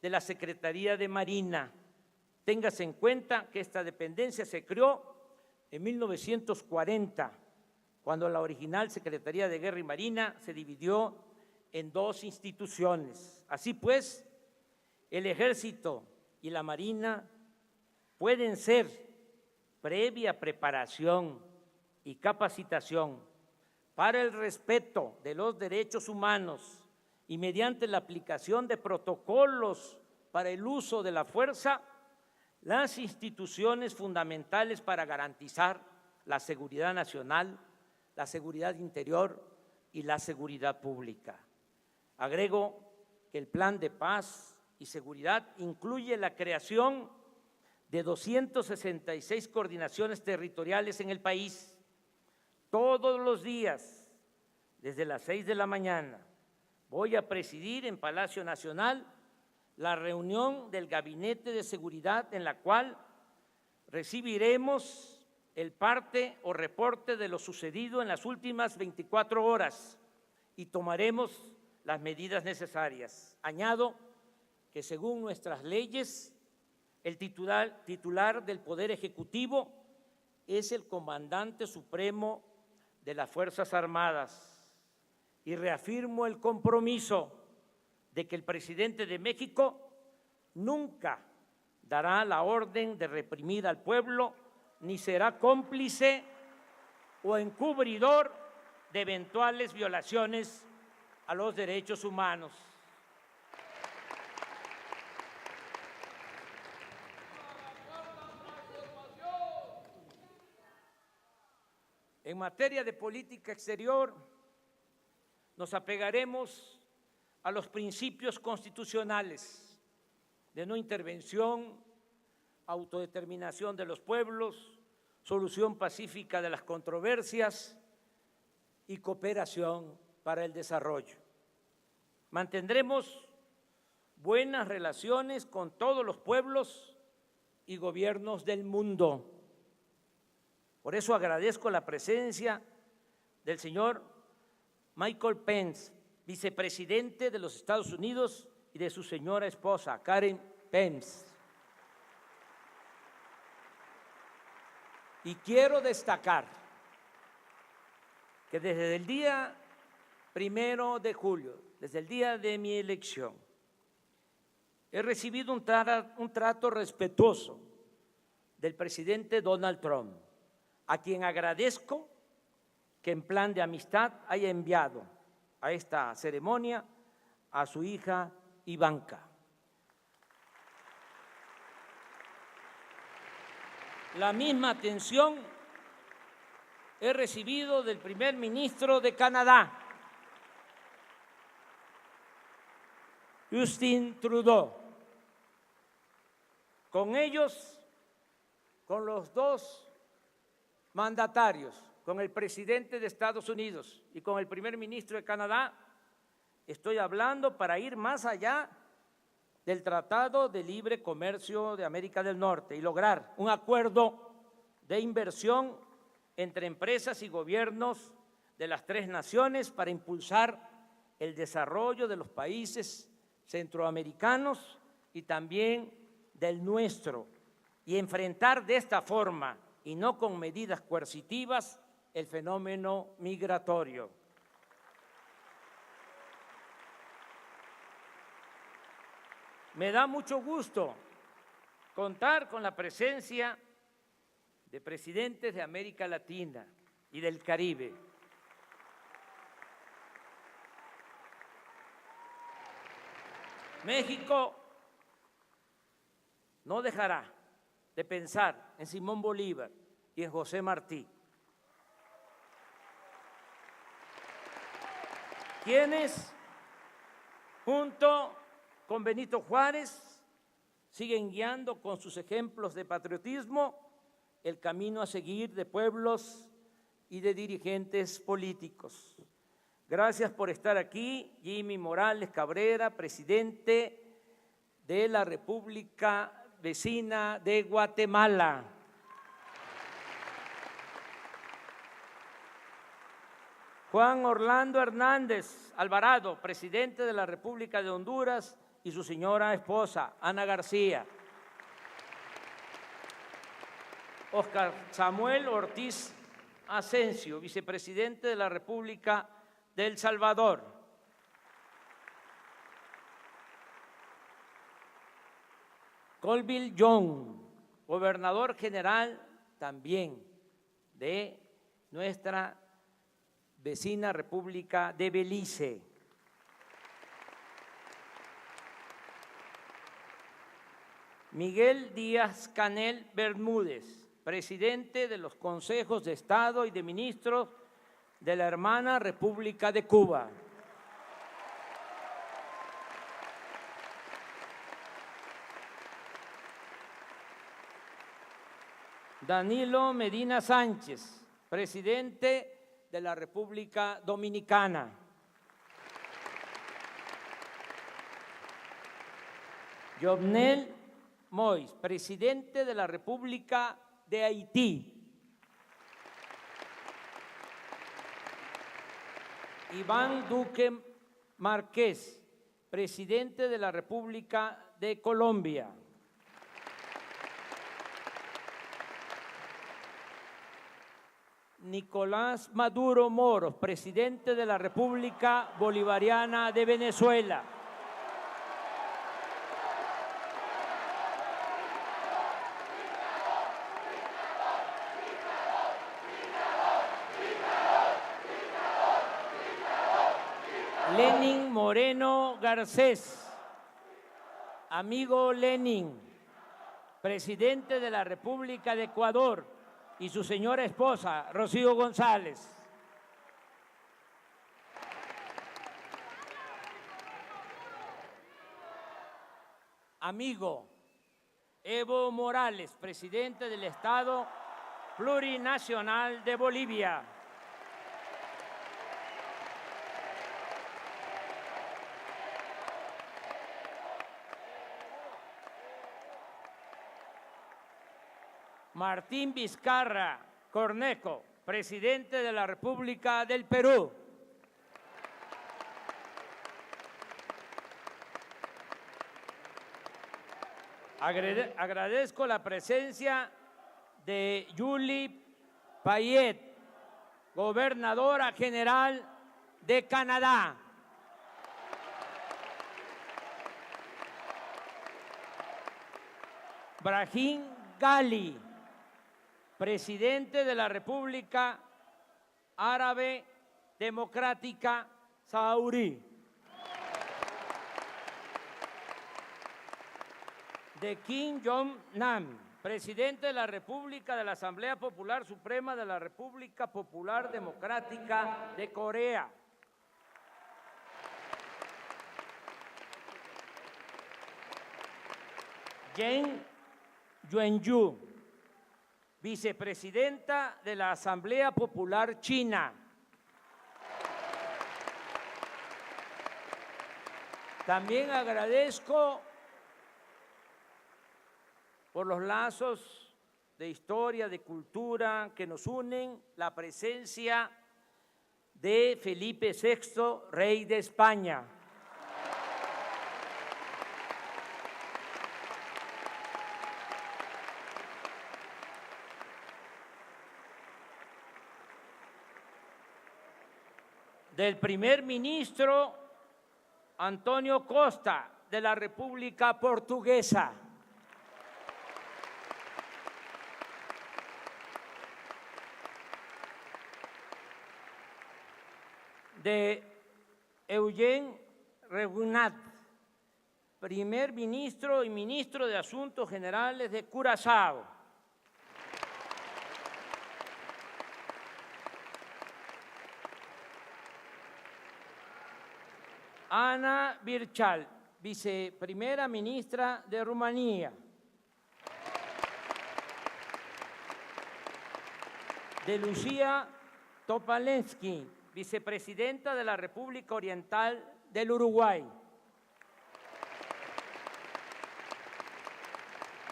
de la Secretaría de Marina. Téngase en cuenta que esta dependencia se creó en 1940, cuando la original Secretaría de Guerra y Marina se dividió en dos instituciones. Así pues, el Ejército y la Marina pueden ser, previa preparación y capacitación para el respeto de los derechos humanos y mediante la aplicación de protocolos para el uso de la fuerza, las instituciones fundamentales para garantizar la seguridad nacional, la seguridad interior y la seguridad pública. Agrego que el Plan de Paz y Seguridad incluye la creación de 266 coordinaciones territoriales en el país. Todos los días, desde las 6 de la mañana, voy a presidir en Palacio Nacional la reunión del Gabinete de Seguridad, en la cual recibiremos el parte o reporte de lo sucedido en las últimas 24 horas y tomaremos las medidas necesarias. Añado que según nuestras leyes, el titular del Poder Ejecutivo es el comandante supremo de las Fuerzas Armadas, y reafirmo el compromiso de que el presidente de México nunca dará la orden de reprimir al pueblo ni será cómplice o encubridor de eventuales violaciones a los derechos humanos. En materia de política exterior, nos apegaremos a los principios constitucionales de no intervención, autodeterminación de los pueblos, solución pacífica de las controversias y cooperación para el desarrollo. Mantendremos buenas relaciones con todos los pueblos y gobiernos del mundo. Por eso agradezco la presencia del señor Michael Pence, vicepresidente de los Estados Unidos, y de su señora esposa, Karen Pence. Y quiero destacar que desde el día 1 de julio, desde el día de mi elección, he recibido un trato respetuoso del presidente Donald Trump, a quien agradezco que en plan de amistad haya enviado a esta ceremonia a su hija Ivanka. La misma atención he recibido del primer ministro de Canadá, Justin Trudeau. Con ellos, con los dos mandatarios, con el presidente de Estados Unidos y con el primer ministro de Canadá, estoy hablando para ir más allá del Tratado de Libre Comercio de América del Norte y lograr un acuerdo de inversión entre empresas y gobiernos de las tres naciones para impulsar el desarrollo de los países centroamericanos y también del nuestro, y enfrentar de esta forma y no con medidas coercitivas el fenómeno migratorio. Me da mucho gusto contar con la presencia de presidentes de América Latina y del Caribe. México no dejará de pensar en Simón Bolívar y en José Martí, quienes, junto con Benito Juárez, siguen guiando con sus ejemplos de patriotismo el camino a seguir de pueblos y de dirigentes políticos. Gracias por estar aquí, Jimmy Morales Cabrera, presidente de la República Vecina de Guatemala. Juan Orlando Hernández Alvarado, presidente de la República de Honduras, y su señora esposa, Ana García. Oscar Samuel Ortiz Asensio, vicepresidente de la República de El Salvador. Colville Young, gobernador general también de nuestra vecina República de Belice. Miguel Díaz-Canel Bermúdez, presidente de los Consejos de Estado y de Ministros de la hermana República de Cuba. Danilo Medina Sánchez, presidente de la República Dominicana. Jovenel Moïse, presidente de la República de Haití. Iván Duque Márquez, presidente de la República de Colombia. Nicolás Maduro Moros, presidente de la República Bolivariana de Venezuela. Lenin Moreno Garcés, amigo Lenin, presidente de la República de Ecuador, y su señora esposa, Rocío González. Amigo Evo Morales, presidente del Estado Plurinacional de Bolivia. Martín Vizcarra Cornejo, presidente de la República del Perú. Agradezco la presencia de Julie Payet, gobernadora general de Canadá. Brahim Gali, presidente de la República Árabe Democrática Saharaui. De Kim Jong-nam, presidente de la República de la Asamblea Popular Suprema de la República Popular Democrática de Corea. Jen Yuanyu, vicepresidenta de la Asamblea Popular China. También agradezco por los lazos de historia, de cultura que nos unen, la presencia de Felipe VI, rey de España. Del primer ministro Antonio Costa, de la República Portuguesa. De Eugène Renard, primer ministro y ministro de Asuntos Generales de Curazao. Ana Birchal, viceprimera ministra de Rumanía. De Lucía Topalensky, vicepresidenta de la República Oriental del Uruguay.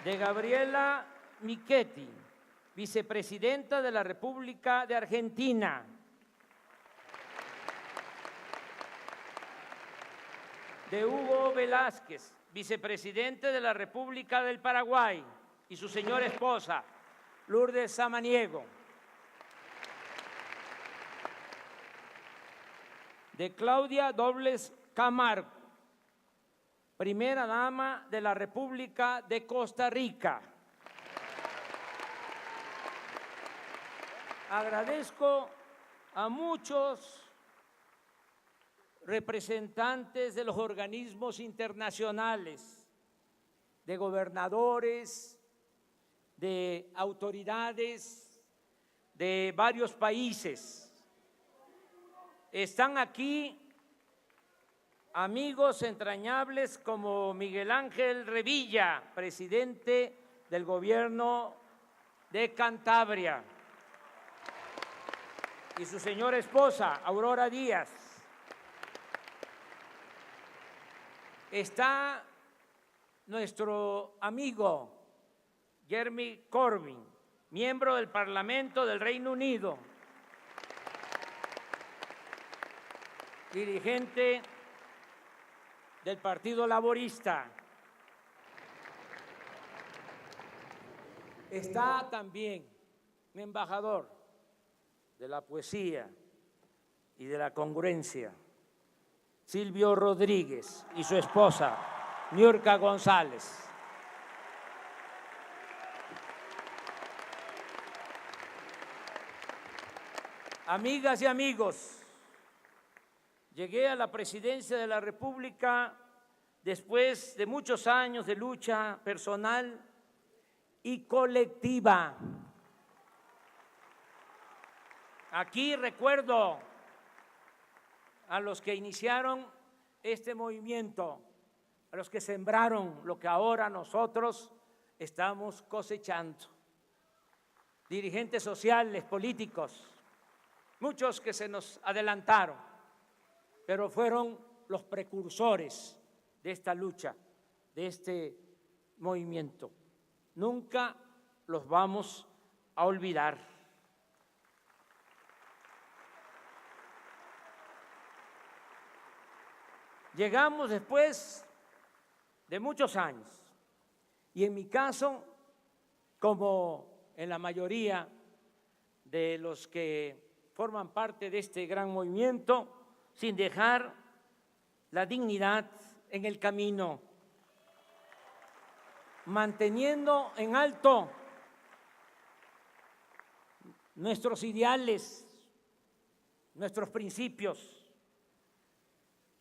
De Gabriela Michetti, vicepresidenta de la República de Argentina. De Hugo Velázquez, vicepresidente de la República del Paraguay, y su señora esposa, Lourdes Samaniego. De Claudia Dobles Camargo, primera dama de la República de Costa Rica. Agradezco a muchos representantes de los organismos internacionales, de gobernadores, de autoridades de varios países. Están aquí amigos entrañables como Miguel Ángel Revilla, presidente del gobierno de Cantabria, y su señora esposa, Aurora Díaz. Está nuestro amigo Jeremy Corbyn, miembro del Parlamento del Reino Unido, dirigente del Partido Laborista. Está también un embajador de la poesía y de la congruencia, Silvio Rodríguez, y su esposa, Niurka González. Amigas y amigos, llegué a la presidencia de la República después de muchos años de lucha personal y colectiva. Aquí recuerdo a los que iniciaron este movimiento, a los que sembraron lo que ahora nosotros estamos cosechando. Dirigentes sociales, políticos, muchos que se nos adelantaron, pero fueron los precursores de esta lucha, de este movimiento. Nunca los vamos a olvidar. Llegamos después de muchos años y en mi caso, como en la mayoría de los que forman parte de este gran movimiento, sin dejar la dignidad en el camino, manteniendo en alto nuestros ideales, nuestros principios.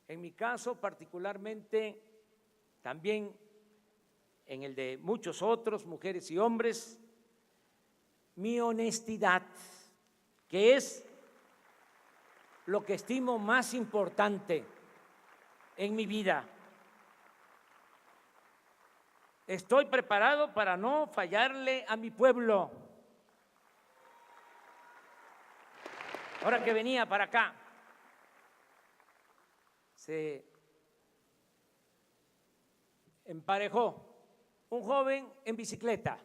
En mi caso, particularmente, también en el de muchos otros, mujeres y hombres, mi honestidad, que es lo que estimo más importante en mi vida. Estoy preparado para no fallarle a mi pueblo. Ahora que venía para acá, se emparejó un joven en bicicleta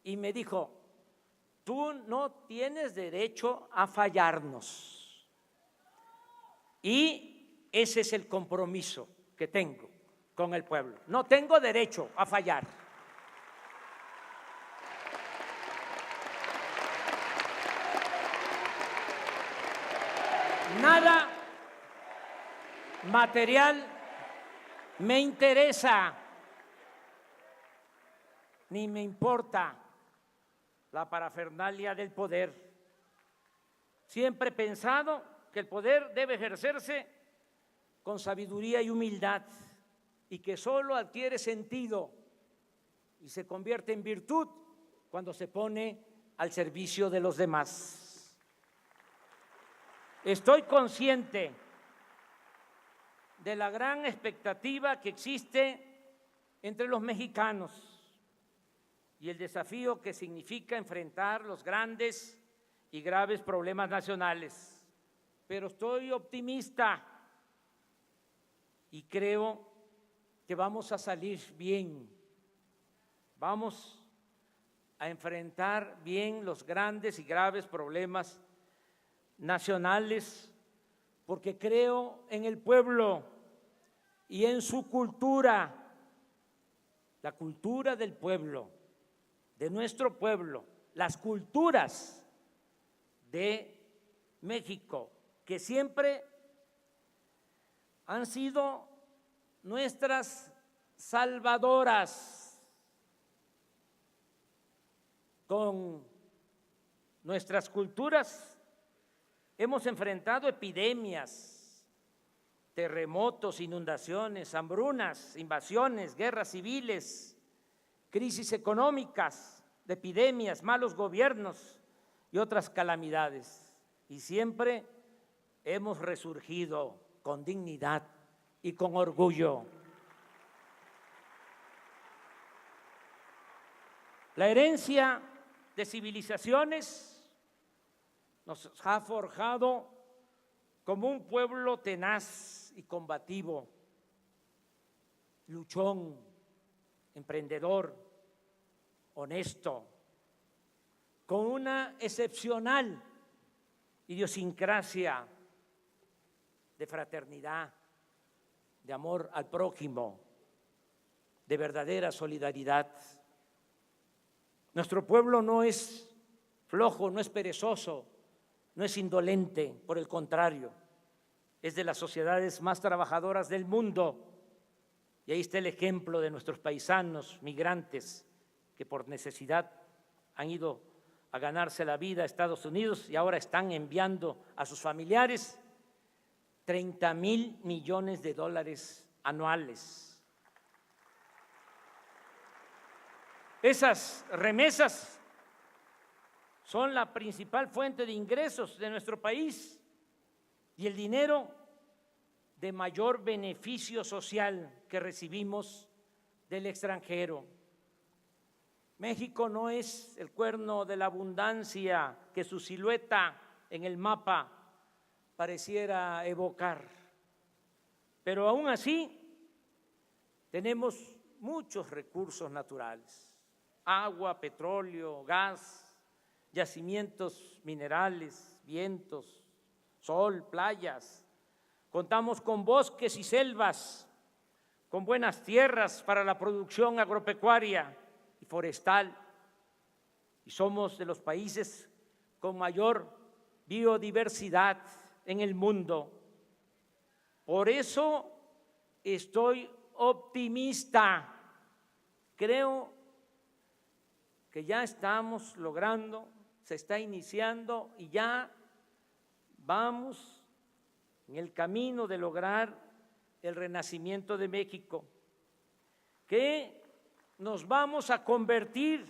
y me dijo: tú no tienes derecho a fallarnos. Y ese es el compromiso que tengo con el pueblo. No tengo derecho a fallar. Nada material me interesa ni me importa la parafernalia del poder. Siempre he pensado que el poder debe ejercerse con sabiduría y humildad y que solo adquiere sentido y se convierte en virtud cuando se pone al servicio de los demás. Estoy consciente de la gran expectativa que existe entre los mexicanos y el desafío que significa enfrentar los grandes y graves problemas nacionales. Pero estoy optimista y creo que vamos a salir bien. Vamos a enfrentar bien los grandes y graves problemas nacionales, porque creo en el pueblo y en su cultura, la cultura del pueblo, de nuestro pueblo, las culturas de México, que siempre han sido nuestras salvadoras. Con nuestras culturas hemos enfrentado epidemias, terremotos, inundaciones, hambrunas, invasiones, guerras civiles, crisis económicas, epidemias, malos gobiernos y otras calamidades. Y siempre hemos resurgido con dignidad y con orgullo. La herencia de civilizaciones nos ha forjado como un pueblo tenaz y combativo, luchón, emprendedor, honesto, con una excepcional idiosincrasia de fraternidad, de amor al prójimo, de verdadera solidaridad. Nuestro pueblo no es flojo, no es perezoso, no es indolente, por el contrario, es de las sociedades más trabajadoras del mundo. Y ahí está el ejemplo de nuestros paisanos migrantes que por necesidad han ido a ganarse la vida a Estados Unidos y ahora están enviando a sus familiares 30,000 millones de dólares anuales. Esas remesas son la principal fuente de ingresos de nuestro país y el dinero de mayor beneficio social que recibimos del extranjero. México no es el cuerno de la abundancia que su silueta en el mapa pareciera evocar, pero aún así tenemos muchos recursos naturales: agua, petróleo, gas, yacimientos minerales, vientos, sol, playas. Contamos con bosques y selvas, con buenas tierras para la producción agropecuaria y forestal, y somos de los países con mayor biodiversidad en el mundo. Por eso estoy optimista. Creo que ya estamos logrando, se está iniciando y ya vamos en el camino de lograr el renacimiento de México, que nos vamos a convertir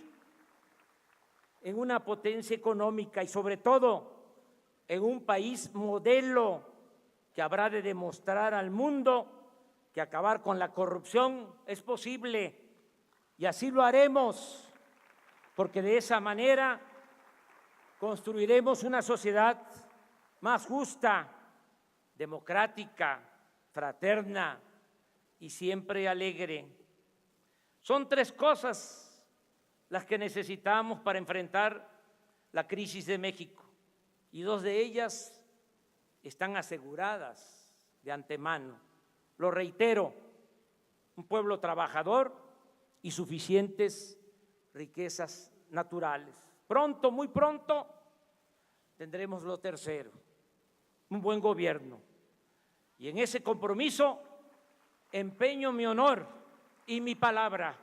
en una potencia económica y sobre todo en un país modelo que habrá de demostrar al mundo que acabar con la corrupción es posible, y así lo haremos, porque de esa manera construiremos una sociedad más justa, democrática, fraterna y siempre alegre. Son 3 cosas las que necesitamos para enfrentar la crisis de México, y 2 de ellas están aseguradas de antemano. Lo reitero: un pueblo trabajador y suficientes riquezas naturales. Pronto, muy pronto, tendremos lo tercero: un buen gobierno. Y en ese compromiso empeño mi honor y mi palabra.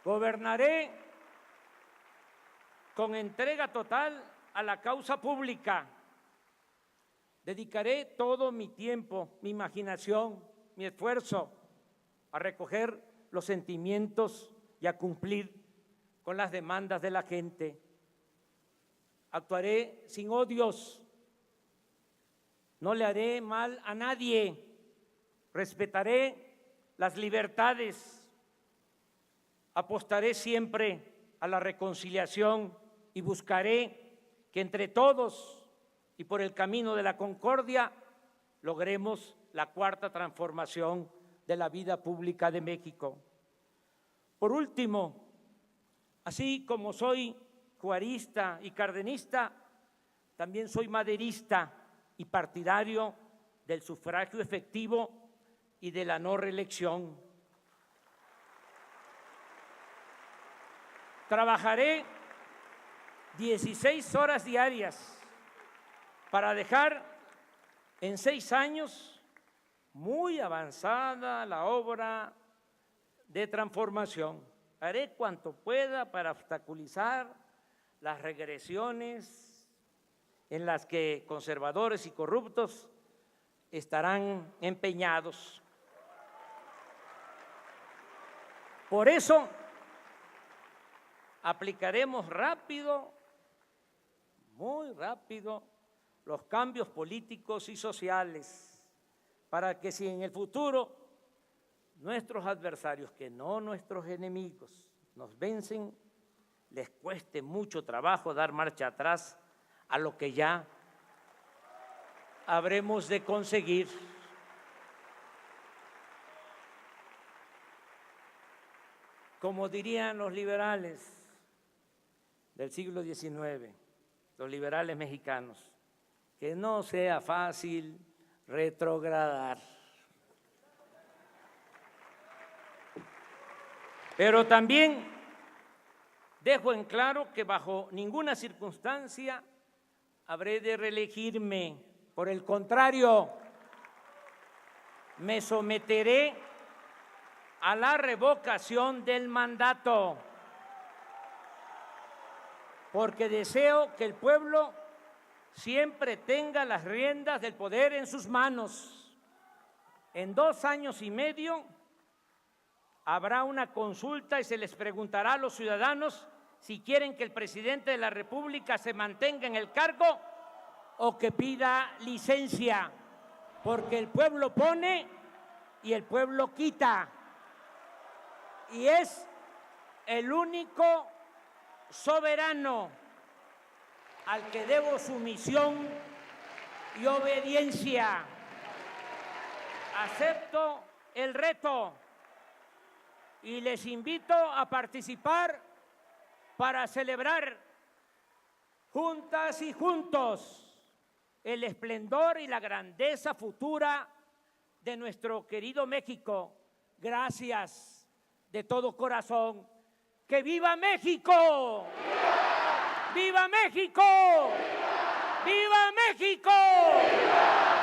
Gobernaré con entrega total a la causa pública. Dedicaré todo mi tiempo, mi imaginación, mi esfuerzo a recoger los sentimientos y a cumplir con las demandas de la gente. Actuaré sin odios, no le haré mal a nadie, respetaré las libertades, apostaré siempre a la reconciliación y buscaré que entre todos y por el camino de la concordia logremos la cuarta transformación de la vida pública de México. Por último, así como soy juarista y cardenista, también soy maderista y partidario del sufragio efectivo y de la no reelección. Trabajaré 16 horas diarias para dejar en 6 años muy avanzada la obra de transformación. Haré cuanto pueda para obstaculizar las regresiones en las que conservadores y corruptos estarán empeñados. Por eso, aplicaremos rápido, muy rápido, los cambios políticos y sociales para que si en el futuro nuestros adversarios, que no nuestros enemigos, nos vencen, les cueste mucho trabajo dar marcha atrás a lo que ya habremos de conseguir. Como dirían los liberales del siglo XIX, los liberales mexicanos, que no sea fácil retrogradar. Pero también dejo en claro que bajo ninguna circunstancia habré de reelegirme. Por el contrario, me someteré a la revocación del mandato, porque deseo que el pueblo siempre tenga las riendas del poder en sus manos. En 2 años y medio habrá una consulta y se les preguntará a los ciudadanos si quieren que el presidente de la República se mantenga en el cargo o que pida licencia, porque el pueblo pone y el pueblo quita. Y es el único soberano al que debo sumisión y obediencia. Acepto el reto y les invito a participar para celebrar juntas y juntos el esplendor y la grandeza futura de nuestro querido México. Gracias de todo corazón. ¡Que viva México! ¡Viva México! ¡Viva México! ¡Viva!